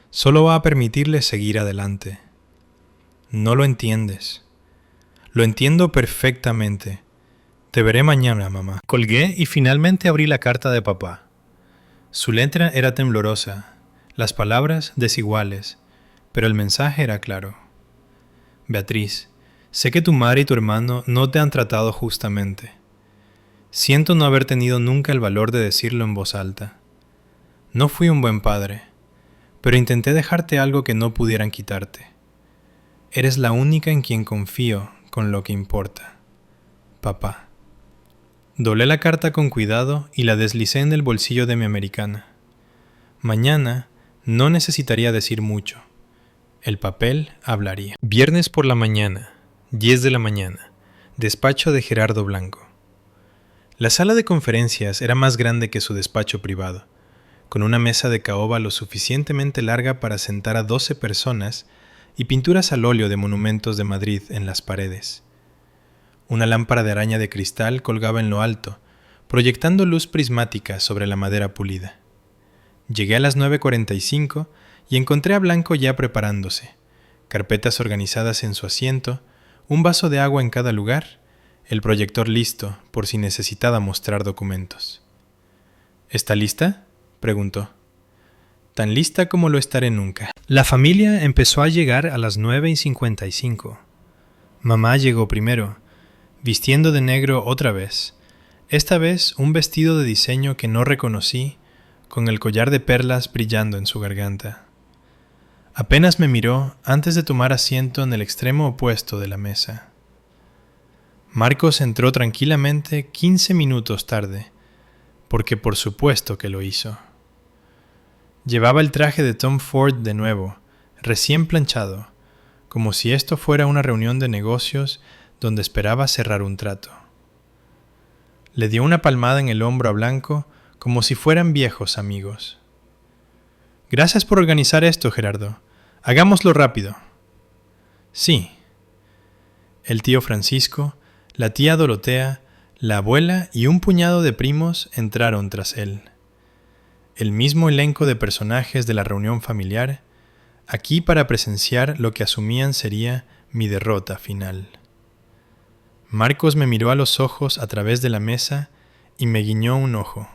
Solo va a permitirle seguir adelante. No lo entiendes. Lo entiendo perfectamente. Te veré mañana, mamá. Colgué y finalmente abrí la carta de papá. Su letra era temblorosa, las palabras desiguales, pero el mensaje era claro. Beatriz, sé que tu madre y tu hermano no te han tratado justamente. Siento no haber tenido nunca el valor de decirlo en voz alta. No fui un buen padre, pero intenté dejarte algo que no pudieran quitarte. Eres la única en quien confío con lo que importa. Papá. Doblé la carta con cuidado y la deslicé en el bolsillo de mi americana. Mañana no necesitaría decir mucho. El papel hablaría. Viernes por la mañana, 10 de la mañana. Despacho de Gerardo Blanco. La sala de conferencias era más grande que su despacho privado, con una mesa de caoba lo suficientemente larga para sentar a 12 personas y pinturas al óleo de monumentos de Madrid en las paredes. Una lámpara de araña de cristal colgaba en lo alto, proyectando luz prismática sobre la madera pulida. Llegué a las 9:45 y encontré a Blanco ya preparándose, carpetas organizadas en su asiento, un vaso de agua en cada lugar, el proyector listo por si necesitaba mostrar documentos. ¿Está lista?, preguntó. Tan lista como lo estaré nunca. La familia empezó a llegar a las 9:55. Mamá llegó primero, vistiendo de negro otra vez, esta vez un vestido de diseño que no reconocí, con el collar de perlas brillando en su garganta. Apenas me miró antes de tomar asiento en el extremo opuesto de la mesa. Marcos entró tranquilamente 15 minutos tarde, porque por supuesto que lo hizo. Llevaba el traje de Tom Ford de nuevo, recién planchado, como si esto fuera una reunión de negocios donde esperaba cerrar un trato. Le dio una palmada en el hombro a Blanco como si fueran viejos amigos. Gracias por organizar esto, Gerardo. Hagámoslo rápido. Sí. El tío Francisco, la tía Dorotea, la abuela y un puñado de primos entraron tras él. El mismo elenco de personajes de la reunión familiar, aquí para presenciar lo que asumían sería mi derrota final. Marcos me miró a los ojos a través de la mesa y me guiñó un ojo.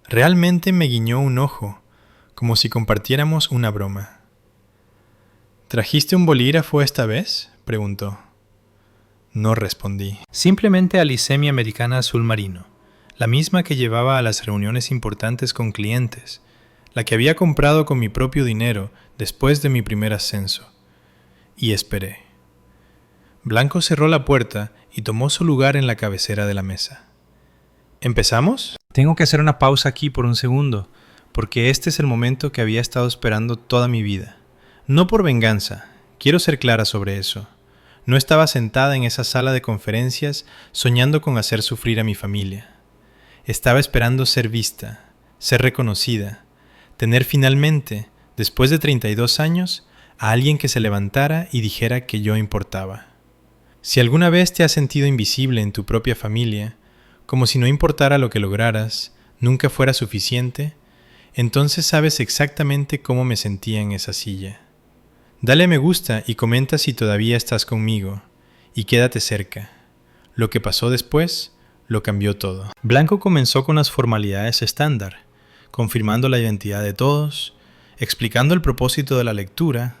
Realmente me guiñó un ojo, como si compartiéramos una broma. ¿Trajiste un bolígrafo esta vez?, preguntó. No respondí. Simplemente alicé mi americana azul marino, la misma que llevaba a las reuniones importantes con clientes, la que había comprado con mi propio dinero después de mi primer ascenso. Y esperé. Blanco cerró la puerta y tomó su lugar en la cabecera de la mesa. ¿Empezamos? Tengo que hacer una pausa aquí por un segundo, porque este es el momento que había estado esperando toda mi vida. No por venganza, quiero ser clara sobre eso. No estaba sentada en esa sala de conferencias soñando con hacer sufrir a mi familia. Estaba esperando ser vista, ser reconocida, tener finalmente, después de 32 años, a alguien que se levantara y dijera que yo importaba. Si alguna vez te has sentido invisible en tu propia familia, como si no importara lo que lograras, nunca fuera suficiente, entonces sabes exactamente cómo me sentía en esa silla. Dale me gusta y comenta si todavía estás conmigo, y quédate cerca. Lo que pasó después lo cambió todo. Blanco comenzó con las formalidades estándar, confirmando la identidad de todos, explicando el propósito de la lectura,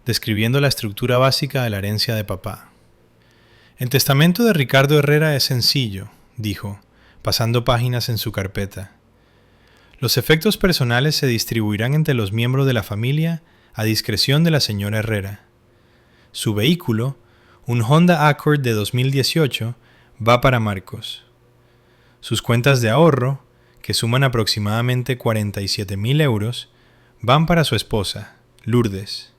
describiendo la estructura básica de la herencia de papá. El testamento de Ricardo Herrera es sencillo, dijo, pasando páginas en su carpeta. Los efectos personales se distribuirán entre los miembros de la familia a discreción de la señora Herrera. Su vehículo, un Honda Accord de 2018, va para Marcos. Sus cuentas de ahorro, que suman aproximadamente 47.000 euros, van para su esposa, Lourdes.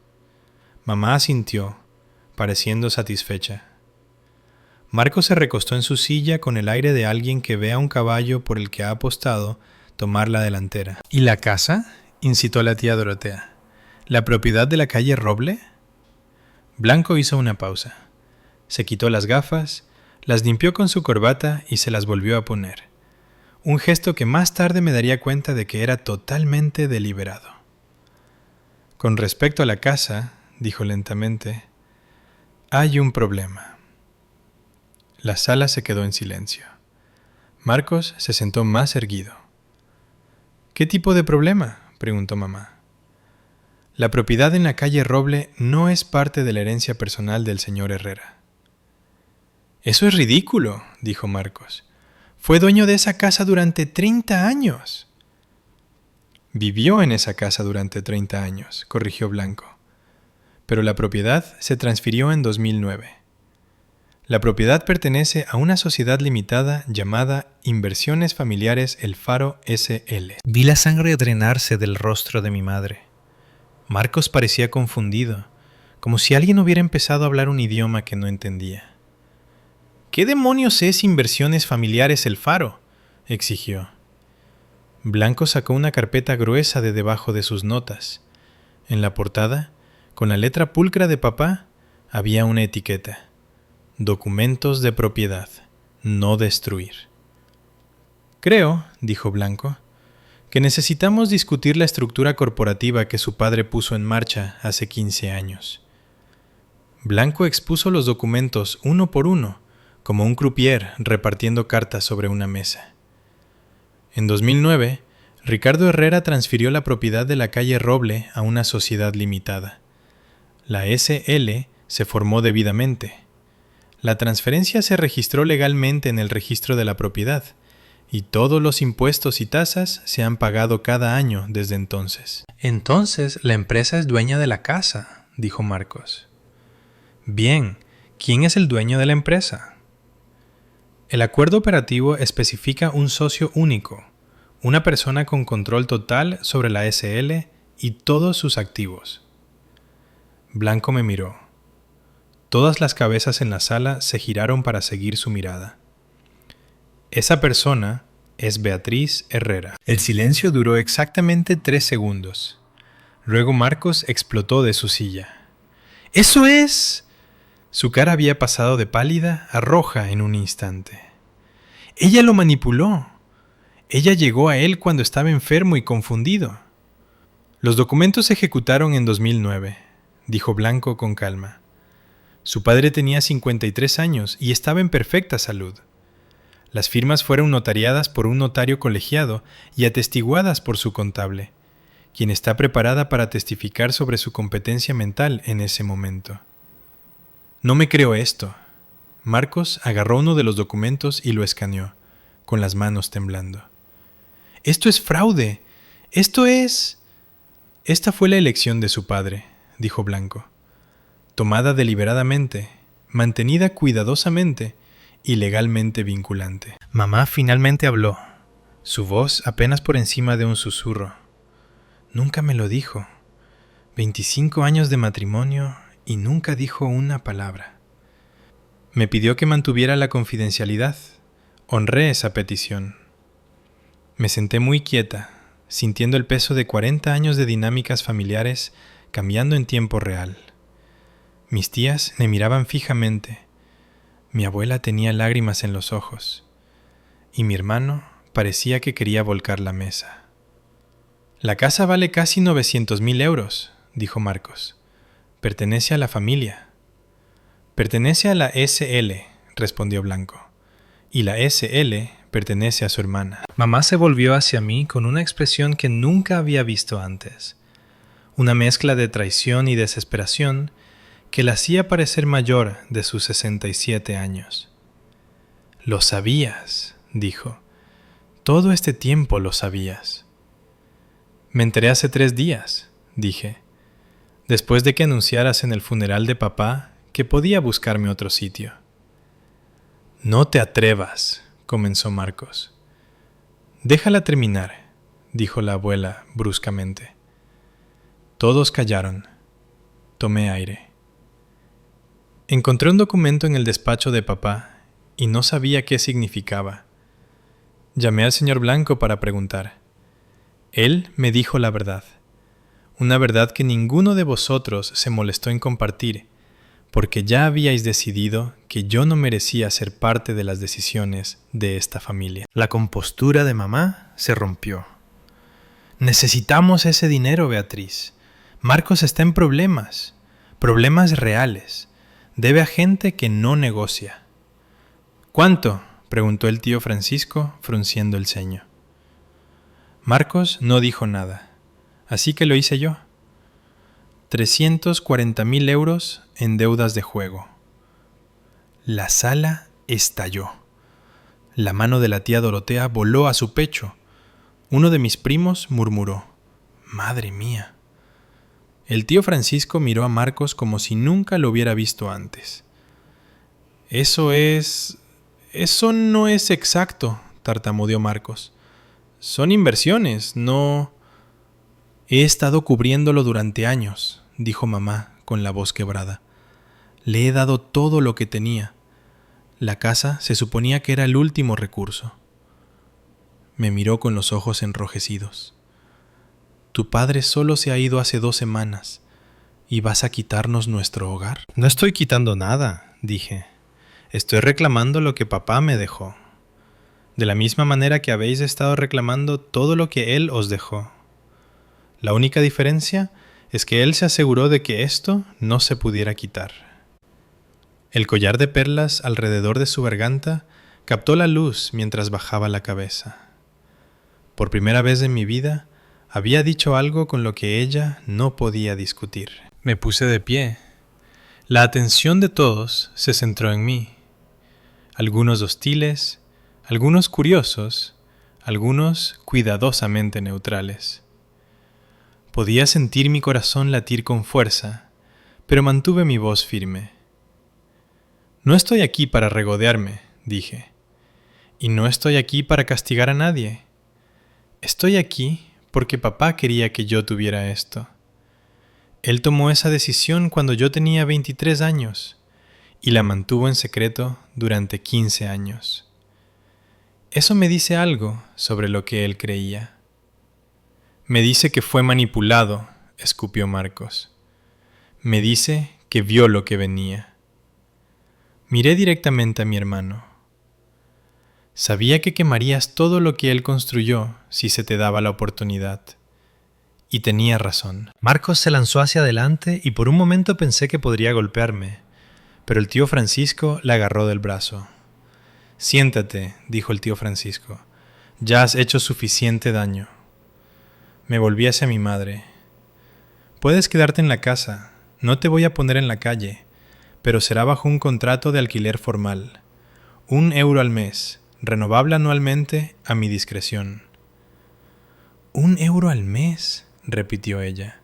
Mamá asintió, pareciendo satisfecha. Marcos se recostó en su silla con el aire de alguien que ve a un caballo por el que ha apostado tomar la delantera. ¿Y la casa?, incitó la tía Dorotea. ¿La propiedad de la calle Roble? Blanco hizo una pausa. Se quitó las gafas, las limpió con su corbata y se las volvió a poner. Un gesto que más tarde me daría cuenta de que era totalmente deliberado. Con respecto a la casa, dijo lentamente, hay un problema. La sala se quedó en silencio. Marcos se sentó más erguido. ¿Qué tipo de problema?, preguntó mamá. La propiedad en la calle Roble no es parte de la herencia personal del señor Herrera. Eso es ridículo, dijo Marcos. Fue dueño de esa casa durante 30 años. Vivió en esa casa durante 30 años, corrigió Blanco. Pero la propiedad se transfirió en 2009. La propiedad pertenece a una sociedad limitada llamada Inversiones Familiares El Faro S.L. Vi la sangre drenarse del rostro de mi madre. Marcos parecía confundido, como si alguien hubiera empezado a hablar un idioma que no entendía. ¿Qué demonios es Inversiones Familiares El Faro?, exigió. Blanco sacó una carpeta gruesa de debajo de sus notas. En la portada, con la letra pulcra de papá, había una etiqueta: Documentos de propiedad, no destruir. Creo, dijo Blanco, que necesitamos discutir la estructura corporativa que su padre puso en marcha hace 15 años. Blanco expuso los documentos uno por uno, como un croupier repartiendo cartas sobre una mesa. En 2009, Ricardo Herrera transfirió la propiedad de la calle Roble a una sociedad limitada. La SL se formó debidamente. La transferencia se registró legalmente en el registro de la propiedad, y todos los impuestos y tasas se han pagado cada año desde entonces. Entonces, la empresa es dueña de la casa, dijo Marcos. Bien, ¿quién es el dueño de la empresa? El acuerdo operativo especifica un socio único, una persona con control total sobre la SL y todos sus activos. Blanco me miró. Todas las cabezas en la sala se giraron para seguir su mirada. Esa persona es Beatriz Herrera. El silencio duró exactamente 3 segundos. Luego Marcos explotó de su silla. ¡Eso es! Su cara había pasado de pálida a roja en un instante. Ella lo manipuló. Ella llegó a él cuando estaba enfermo y confundido. Los documentos se ejecutaron en 2009, dijo Blanco con calma. Su padre tenía 53 años y estaba en perfecta salud. Las firmas fueron notariadas por un notario colegiado y atestiguadas por su contable, quien está preparada para testificar sobre su competencia mental en ese momento. No me creo esto. Marcos agarró uno de los documentos y lo escaneó, con las manos temblando. ¡Esto es fraude! ¡Esto es...! Esta fue la elección de su padre, dijo Blanco. Tomada deliberadamente, mantenida cuidadosamente y legalmente vinculante. Mamá finalmente habló, su voz apenas por encima de un susurro. Nunca me lo dijo. 25 años de matrimonio y nunca dijo una palabra. Me pidió que mantuviera la confidencialidad. Honré esa petición. Me senté muy quieta, sintiendo el peso de 40 años de dinámicas familiares cambiando en tiempo real. Mis tías me miraban fijamente. Mi abuela tenía lágrimas en los ojos. Y mi hermano parecía que quería volcar la mesa. La casa vale casi 900.000 euros, dijo Marcos. Pertenece a la familia. Pertenece a la SL, respondió Blanco. Y la SL pertenece a su hermana. Mamá se volvió hacia mí con una expresión que nunca había visto antes. Una mezcla de traición y desesperación que la hacía parecer mayor de sus 67 años. Lo sabías, dijo. Todo este tiempo lo sabías. Me enteré hace 3 días, dije, después de que anunciaras en el funeral de papá que podía buscarme otro sitio. No te atrevas, comenzó Marcos. Déjala terminar, dijo la abuela bruscamente. Todos callaron. Tomé aire. Encontré un documento en el despacho de papá y no sabía qué significaba. Llamé al señor Blanco para preguntar. Él me dijo la verdad, una verdad que ninguno de vosotros se molestó en compartir, porque ya habíais decidido que yo no merecía ser parte de las decisiones de esta familia. La compostura de mamá se rompió. Necesitamos ese dinero, Beatriz. Marcos está en problemas reales. Debe a gente que no negocia. ¿Cuánto?, preguntó el tío Francisco, frunciendo el ceño. Marcos no dijo nada, así que lo hice yo. 340.000 euros en deudas de juego. La sala estalló. La mano de la tía Dorotea voló a su pecho. Uno de mis primos murmuró: «¡Madre mía!». El tío Francisco miró a Marcos como si nunca lo hubiera visto antes. Eso no es exacto», tartamudeó Marcos. «Son inversiones, no...». «He estado cubriéndolo durante años», dijo mamá con la voz quebrada. «Le he dado todo lo que tenía. La casa se suponía que era el último recurso». Me miró con los ojos enrojecidos. «Tu padre solo se ha ido hace 2 semanas. ¿Y vas a quitarnos nuestro hogar?». «No estoy quitando nada», dije. «Estoy reclamando lo que papá me dejó. De la misma manera que habéis estado reclamando todo lo que él os dejó. La única diferencia es que él se aseguró de que esto no se pudiera quitar». El collar de perlas alrededor de su garganta captó la luz mientras bajaba la cabeza. Por primera vez en mi vida, había dicho algo con lo que ella no podía discutir. Me puse de pie. La atención de todos se centró en mí. Algunos hostiles, algunos curiosos, algunos cuidadosamente neutrales. Podía sentir mi corazón latir con fuerza, pero mantuve mi voz firme. «No estoy aquí para regodearme», dije, «y no estoy aquí para castigar a nadie. Estoy aquí porque papá quería que yo tuviera esto. Él tomó esa decisión cuando yo tenía 23 años y la mantuvo en secreto durante 15 años. Eso me dice algo sobre lo que él creía». «Me dice que fue manipulado», escupió Marcos. «Me dice que vio lo que venía». Miré directamente a mi hermano. «Sabía que quemarías todo lo que él construyó si se te daba la oportunidad». Y tenía razón. Marcos se lanzó hacia adelante y por un momento pensé que podría golpearme, pero el tío Francisco le agarró del brazo. «Siéntate», dijo el tío Francisco. «Ya has hecho suficiente daño». Me volví hacia mi madre. «Puedes quedarte en la casa, no te voy a poner en la calle, pero será bajo un contrato de alquiler formal. 1 euro al mes, renovable anualmente a mi discreción». «¿1 euro al mes?», repitió ella.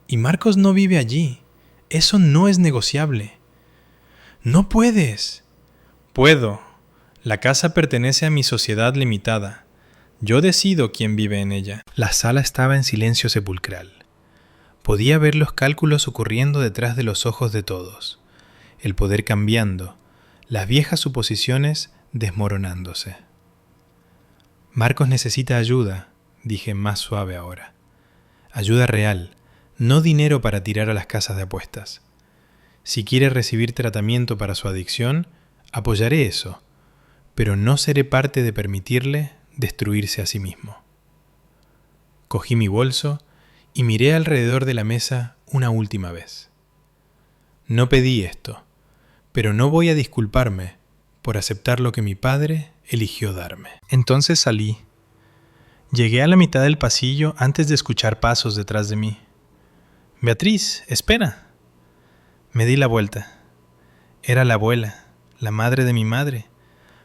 «Y Marcos no vive allí. Eso no es negociable». «No puedes». «Puedo. La casa pertenece a mi sociedad limitada. Yo decido quién vive en ella». La sala estaba en silencio sepulcral. Podía ver los cálculos ocurriendo detrás de los ojos de todos, el poder cambiando, las viejas suposiciones desmoronándose. «Marcos necesita ayuda», dije más suave ahora. «Ayuda real, no dinero para tirar a las casas de apuestas. Si quiere recibir tratamiento para su adicción, apoyaré eso, pero no seré parte de permitirle destruirse a sí mismo». Cogí mi bolso y miré alrededor de la mesa una última vez. No pedí esto, pero no voy a disculparme por aceptar lo que mi padre eligió darme. Entonces salí. Llegué a la mitad del pasillo antes de escuchar pasos detrás de mí. «Beatriz, espera». Me di la vuelta. Era la abuela, la madre de mi madre,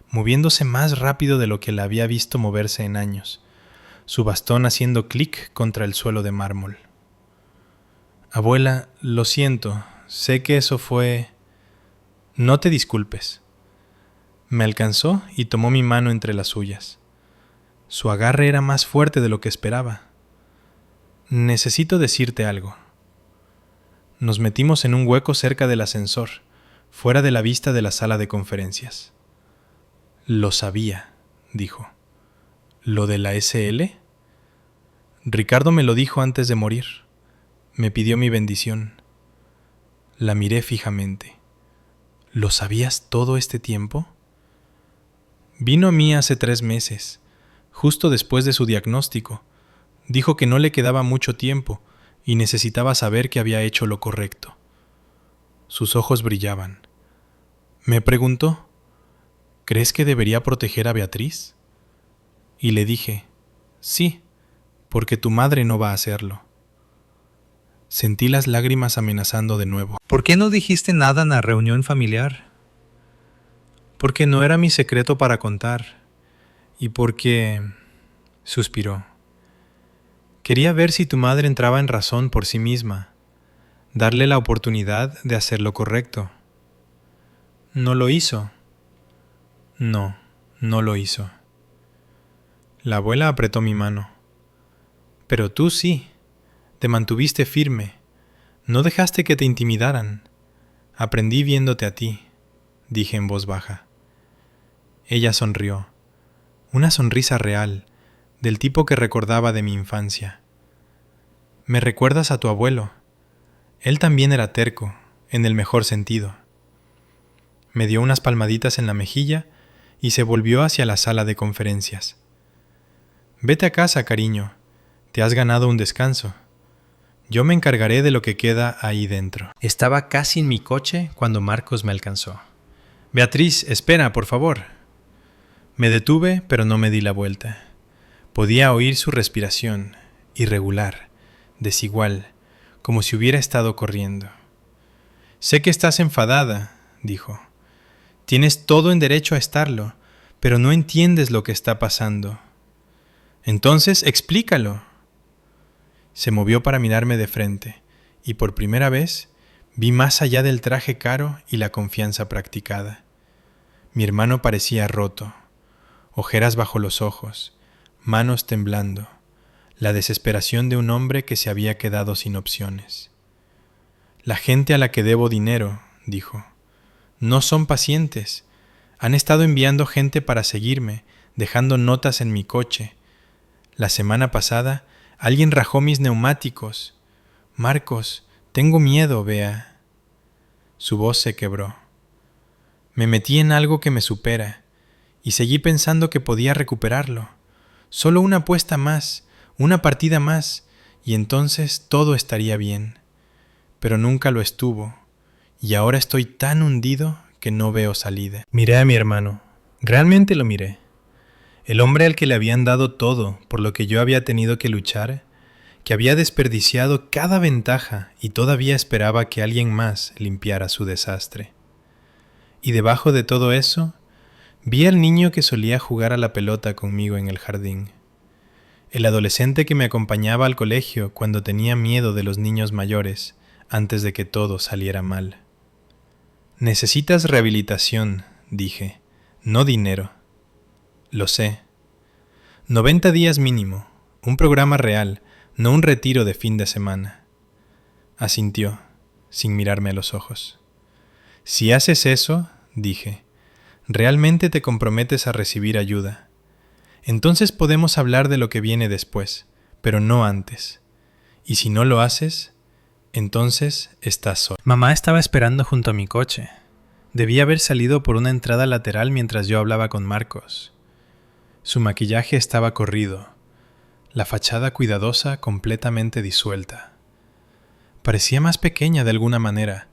moviéndose más rápido de lo que la había visto moverse en años, su bastón haciendo clic contra el suelo de mármol. «Abuela, lo siento, sé que eso fue...». «No te disculpes». Me alcanzó y tomó mi mano entre las suyas. Su agarre era más fuerte de lo que esperaba. «Necesito decirte algo». Nos metimos en un hueco cerca del ascensor, fuera de la vista de la sala de conferencias. «Lo sabía», dijo. «¿Lo de la SL?» «Ricardo me lo dijo antes de morir. Me pidió mi bendición». La miré fijamente. «¿Lo sabías todo este tiempo?» «Vino a mí hace 3 meses, justo después de su diagnóstico. Dijo que no le quedaba mucho tiempo y necesitaba saber que había hecho lo correcto». Sus ojos brillaban. Me preguntó: «¿Crees que debería proteger a Beatriz?». Y le dije: «Sí, porque tu madre no va a hacerlo». Sentí las lágrimas amenazando de nuevo. «¿Por qué no dijiste nada en la reunión familiar?». porque no era mi secreto para contar y porque... suspiró. Quería ver si tu madre entraba en razón por sí misma, darle la oportunidad de hacer lo correcto. ¿No lo hizo? No, no lo hizo. La abuela apretó mi mano. Pero tú sí, te mantuviste firme, no dejaste que te intimidaran. Aprendí viéndote a ti, dije en voz baja. Ella sonrió, una sonrisa real, del tipo que recordaba de mi infancia. Me recuerdas a tu abuelo. Él también era terco, en el mejor sentido. Me dio unas palmaditas en la mejilla y se volvió hacia la sala de conferencias. Vete a casa, cariño. Te has ganado un descanso. Yo me encargaré de lo que queda ahí dentro. Estaba casi en mi coche cuando Marcos me alcanzó. Beatriz, espera, por favor. Me detuve, pero no me di la vuelta. Podía oír su respiración, irregular, desigual, como si hubiera estado corriendo. Sé que estás enfadada, dijo. Tienes todo en derecho a estarlo, pero no entiendes lo que está pasando. Entonces, explícalo. Se movió para mirarme de frente, y por primera vez vi más allá del traje caro y la confianza practicada. Mi hermano parecía roto, ojeras bajo los ojos, manos temblando, la desesperación de un hombre que se había quedado sin opciones. La gente a la que debo dinero, dijo, no son pacientes. Han estado enviando gente para seguirme, dejando notas en mi coche. La semana pasada alguien rajó mis neumáticos. Marcos, tengo miedo, Bea. Su voz se quebró. Me metí en algo que me supera y seguí pensando que podía recuperarlo. Solo una apuesta más, una partida más, y entonces todo estaría bien. Pero nunca lo estuvo, y ahora estoy tan hundido que no veo salida. Miré a mi hermano. Realmente lo miré. El hombre al que le habían dado todo por lo que yo había tenido que luchar, que había desperdiciado cada ventaja y todavía esperaba que alguien más limpiara su desastre. Y debajo de todo eso, vi al niño que solía jugar a la pelota conmigo en el jardín. El adolescente que me acompañaba al colegio cuando tenía miedo de los niños mayores antes de que todo saliera mal. Necesitas rehabilitación, dije, no dinero. Lo sé. 90 días mínimo, un programa real, no un retiro de fin de semana. Asintió, sin mirarme a los ojos. Si haces eso, dije, realmente te comprometes a recibir ayuda. Entonces podemos hablar de lo que viene después, pero no antes. Y si no lo haces, entonces estás solo. Mamá estaba esperando junto a mi coche. Debía haber salido por una entrada lateral mientras yo hablaba con Marcos. Su maquillaje estaba corrido, la fachada cuidadosa completamente disuelta. Parecía más pequeña de alguna manera,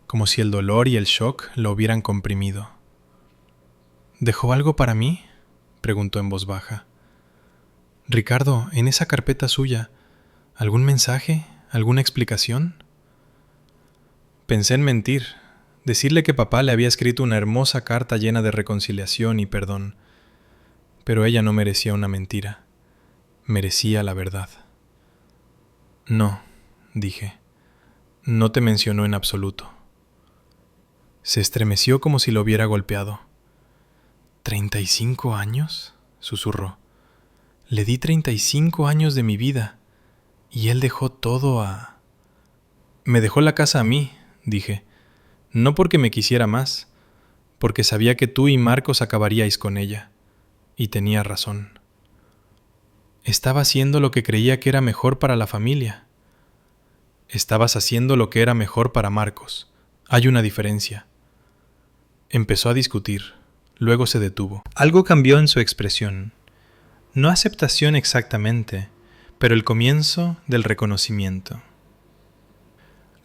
como si el dolor y el shock lo hubieran comprimido. ¿Dejó algo para mí?, preguntó en voz baja. Ricardo, en esa carpeta suya, ¿algún mensaje? ¿Alguna explicación? Pensé en mentir, decirle que papá le había escrito una hermosa carta llena de reconciliación y perdón. Pero ella no merecía una mentira, merecía la verdad. No, dije, no te mencionó en absoluto. Se estremeció como si lo hubiera golpeado. ¿35 años? Susurró. Le di 35 años de mi vida, y él dejó todo a... Me dejó la casa a mí, dije, no porque me quisiera más, porque sabía que tú y Marcos acabaríais con ella. Y tenía razón. Estaba haciendo lo que creía que era mejor para la familia. Estabas haciendo lo que era mejor para Marcos. Hay una diferencia. Empezó a discutir, luego se detuvo. Algo cambió en su expresión. No aceptación exactamente, pero el comienzo del reconocimiento.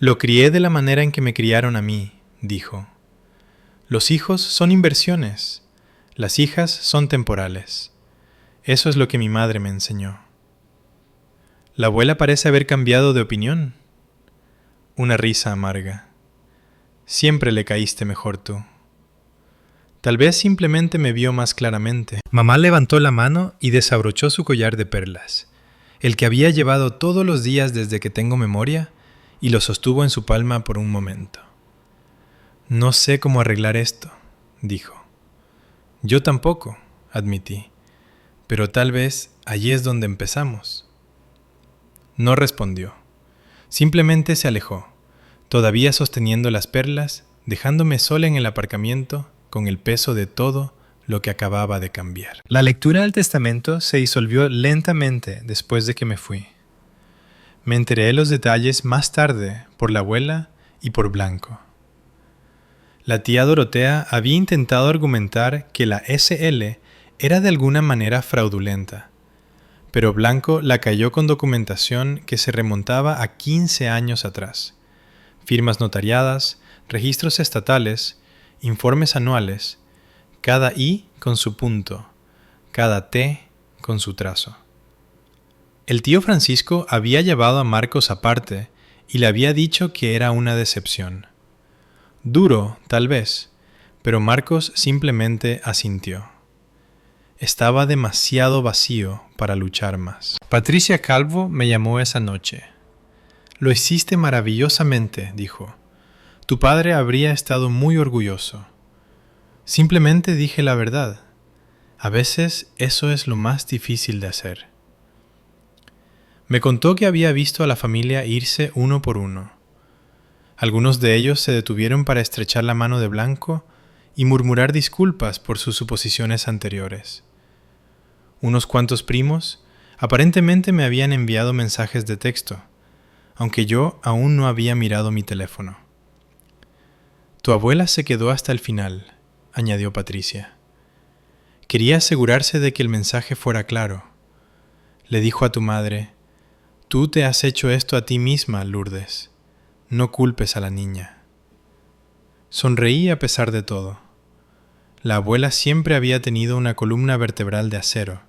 Lo crié de la manera en que me criaron a mí, dijo. Los hijos son inversiones. Las hijas son temporales. Eso es lo que mi madre me enseñó. La abuela parece haber cambiado de opinión. Una risa amarga. Siempre le caíste mejor tú. Tal vez simplemente me vio más claramente. Mamá levantó la mano y desabrochó su collar de perlas, el que había llevado todos los días desde que tengo memoria, y lo sostuvo en su palma por un momento. No sé cómo arreglar esto, dijo. Yo tampoco, admití, pero tal vez allí es donde empezamos. No respondió. Simplemente se alejó, todavía sosteniendo las perlas, dejándome sola en el aparcamiento con el peso de todo lo que acababa de cambiar. La lectura del testamento se disolvió lentamente después de que me fui. Me enteré de los detalles más tarde por la abuela y por Blanco. La tía Dorotea había intentado argumentar que la SL era de alguna manera fraudulenta, pero Blanco la cayó con documentación que se remontaba a 15 años atrás. Firmas notariadas, registros estatales, informes anuales, cada I con su punto, cada T con su trazo. El tío Francisco había llevado a Marcos aparte y le había dicho que era una decepción. Duro, tal vez, pero Marcos simplemente asintió. Estaba demasiado vacío para luchar más. Patricia Calvo me llamó esa noche. Lo hiciste maravillosamente, dijo. Tu padre habría estado muy orgulloso. Simplemente dije la verdad. A veces eso es lo más difícil de hacer. Me contó que había visto a la familia irse uno por uno. Algunos de ellos se detuvieron para estrechar la mano de Blanco y murmurar disculpas por sus suposiciones anteriores. Unos cuantos primos aparentemente me habían enviado mensajes de texto, aunque yo aún no había mirado mi teléfono. Tu abuela se quedó hasta el final, añadió Patricia. Quería asegurarse de que el mensaje fuera claro. Le dijo a tu madre, tú te has hecho esto a ti misma, Lourdes. No culpes a la niña. Sonreí a pesar de todo. La abuela siempre había tenido una columna vertebral de acero,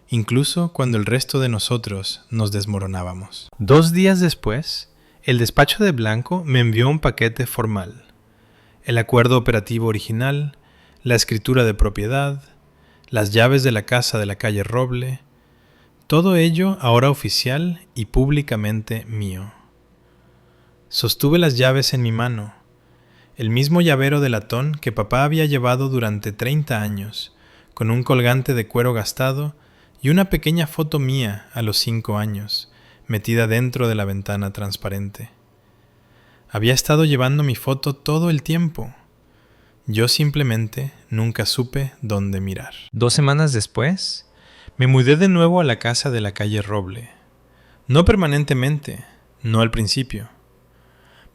incluso cuando el resto de nosotros nos desmoronábamos. 2 días después, el despacho de Blanco me envió un paquete formal. El acuerdo operativo original, la escritura de propiedad, las llaves de la casa de la calle Roble, todo ello ahora oficial y públicamente mío. Sostuve las llaves en mi mano, el mismo llavero de latón que papá había llevado durante 30 años, con un colgante de cuero gastado y una pequeña foto mía a los 5 años, metida dentro de la ventana transparente. Había estado llevando mi foto todo el tiempo. Yo simplemente nunca supe dónde mirar. 2 semanas después, me mudé de nuevo a la casa de la calle Roble. No permanentemente, no al principio.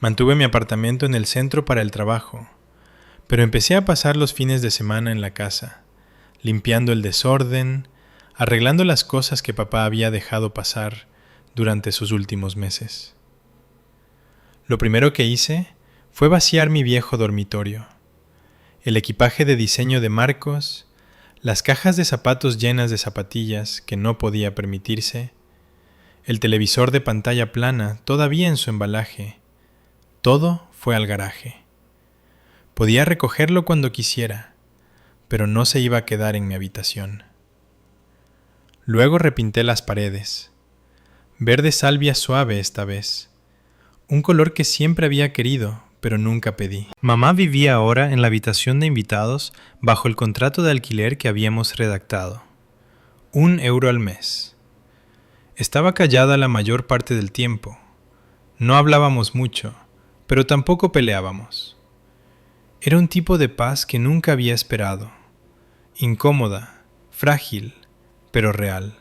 Mantuve mi apartamento en el centro para el trabajo, pero empecé a pasar los fines de semana en la casa, limpiando el desorden, arreglando las cosas que papá había dejado pasar durante sus últimos meses. Lo primero que hice fue vaciar mi viejo dormitorio, el equipaje de diseño de Marcos, las cajas de zapatos llenas de zapatillas que no podía permitirse, el televisor de pantalla plana todavía en su embalaje. Todo fue al garaje. Podía recogerlo cuando quisiera, pero no se iba a quedar en mi habitación. Luego repinté las paredes. Verde salvia suave esta vez. Un color que siempre había querido, pero nunca pedí. Mamá vivía ahora en la habitación de invitados bajo el contrato de alquiler que habíamos redactado. 1 euro al mes. Estaba callada la mayor parte del tiempo. No hablábamos mucho, pero tampoco peleábamos. Era un tipo de paz que nunca había esperado. Incómoda, frágil, pero real.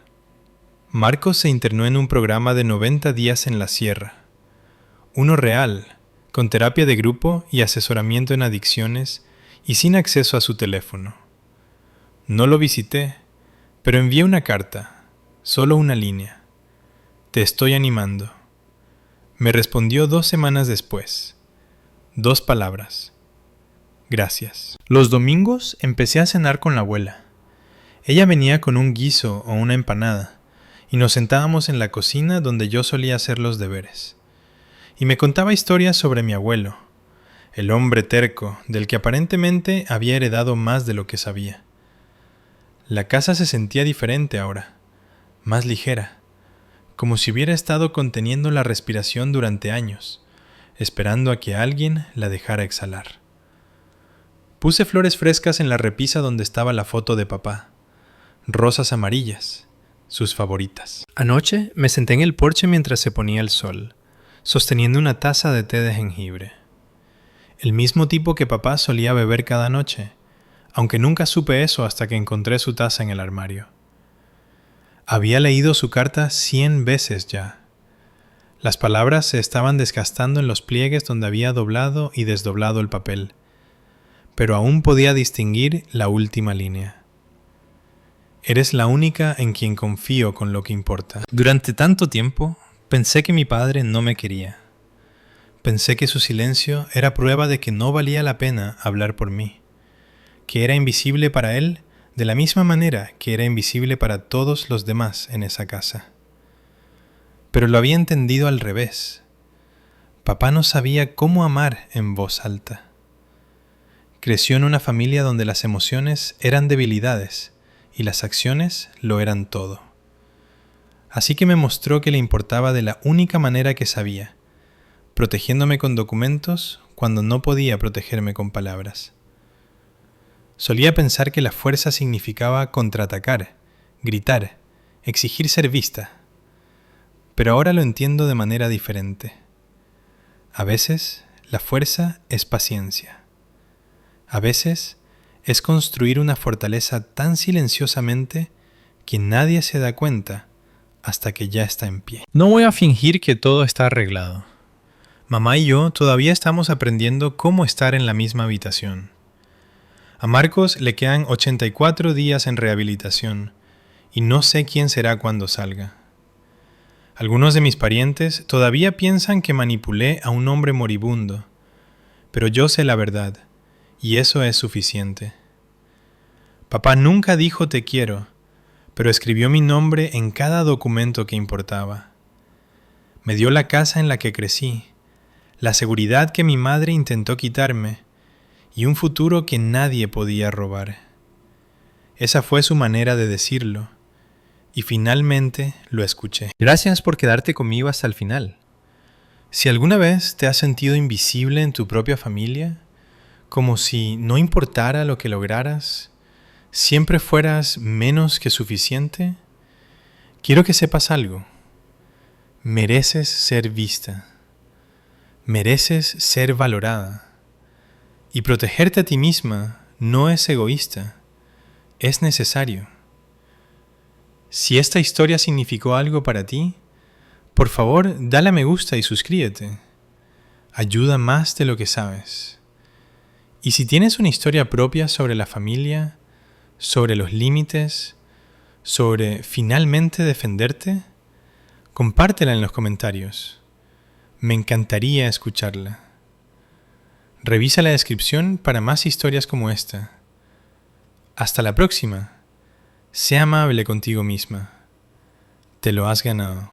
Marcos se internó en un programa de 90 días en la sierra. Uno real, con terapia de grupo y asesoramiento en adicciones y sin acceso a su teléfono. No lo visité, pero envié una carta, solo una línea. Te estoy animando. Me respondió 2 semanas después. 2 palabras. Gracias. Los domingos empecé a cenar con la abuela. Ella venía con un guiso o una empanada, y nos sentábamos en la cocina donde yo solía hacer los deberes. Y me contaba historias sobre mi abuelo, el hombre terco, del que aparentemente había heredado más de lo que sabía. La casa se sentía diferente ahora, más ligera, como si hubiera estado conteniendo la respiración durante años, esperando a que alguien la dejara exhalar. Puse flores frescas en la repisa donde estaba la foto de papá, rosas amarillas, sus favoritas. Anoche me senté en el porche mientras se ponía el sol, sosteniendo una taza de té de jengibre. El mismo tipo que papá solía beber cada noche, aunque nunca supe eso hasta que encontré su taza en el armario. Había leído su carta 100 veces ya. Las palabras se estaban desgastando en los pliegues donde había doblado y desdoblado el papel, pero aún podía distinguir la última línea. Eres la única en quien confío con lo que importa. Durante tanto tiempo pensé que mi padre no me quería. Pensé que su silencio era prueba de que no valía la pena hablar por mí, que era invisible para él de la misma manera que era invisible para todos los demás en esa casa. Pero lo había entendido al revés. Papá no sabía cómo amar en voz alta. Creció en una familia donde las emociones eran debilidades y las acciones lo eran todo. Así que me mostró que le importaba de la única manera que sabía, protegiéndome con documentos cuando no podía protegerme con palabras. Solía pensar que la fuerza significaba contraatacar, gritar, exigir ser vista. Pero ahora lo entiendo de manera diferente. A veces, la fuerza es paciencia. A veces, es construir una fortaleza tan silenciosamente que nadie se da cuenta hasta que ya está en pie. No voy a fingir que todo está arreglado. Mamá y yo todavía estamos aprendiendo cómo estar en la misma habitación. A Marcos le quedan 84 días en rehabilitación y no sé quién será cuando salga. Algunos de mis parientes todavía piensan que manipulé a un hombre moribundo, pero yo sé la verdad, y eso es suficiente. Papá nunca dijo te quiero, pero escribió mi nombre en cada documento que importaba. Me dio la casa en la que crecí, la seguridad que mi madre intentó quitarme, y un futuro que nadie podía robar. Esa fue su manera de decirlo, y finalmente lo escuché. Gracias por quedarte conmigo hasta el final. Si alguna vez te has sentido invisible en tu propia familia, como si no importara lo que lograras, siempre fueras menos que suficiente, quiero que sepas algo. Mereces ser vista. Mereces ser valorada. Y protegerte a ti misma no es egoísta, es necesario. Si esta historia significó algo para ti, por favor, dale a me gusta y suscríbete. Ayuda más de lo que sabes. Y si tienes una historia propia sobre la familia, sobre los límites, sobre finalmente defenderte, compártela en los comentarios. Me encantaría escucharla. Revisa la descripción para más historias como esta. Hasta la próxima. Sé amable contigo misma. Te lo has ganado.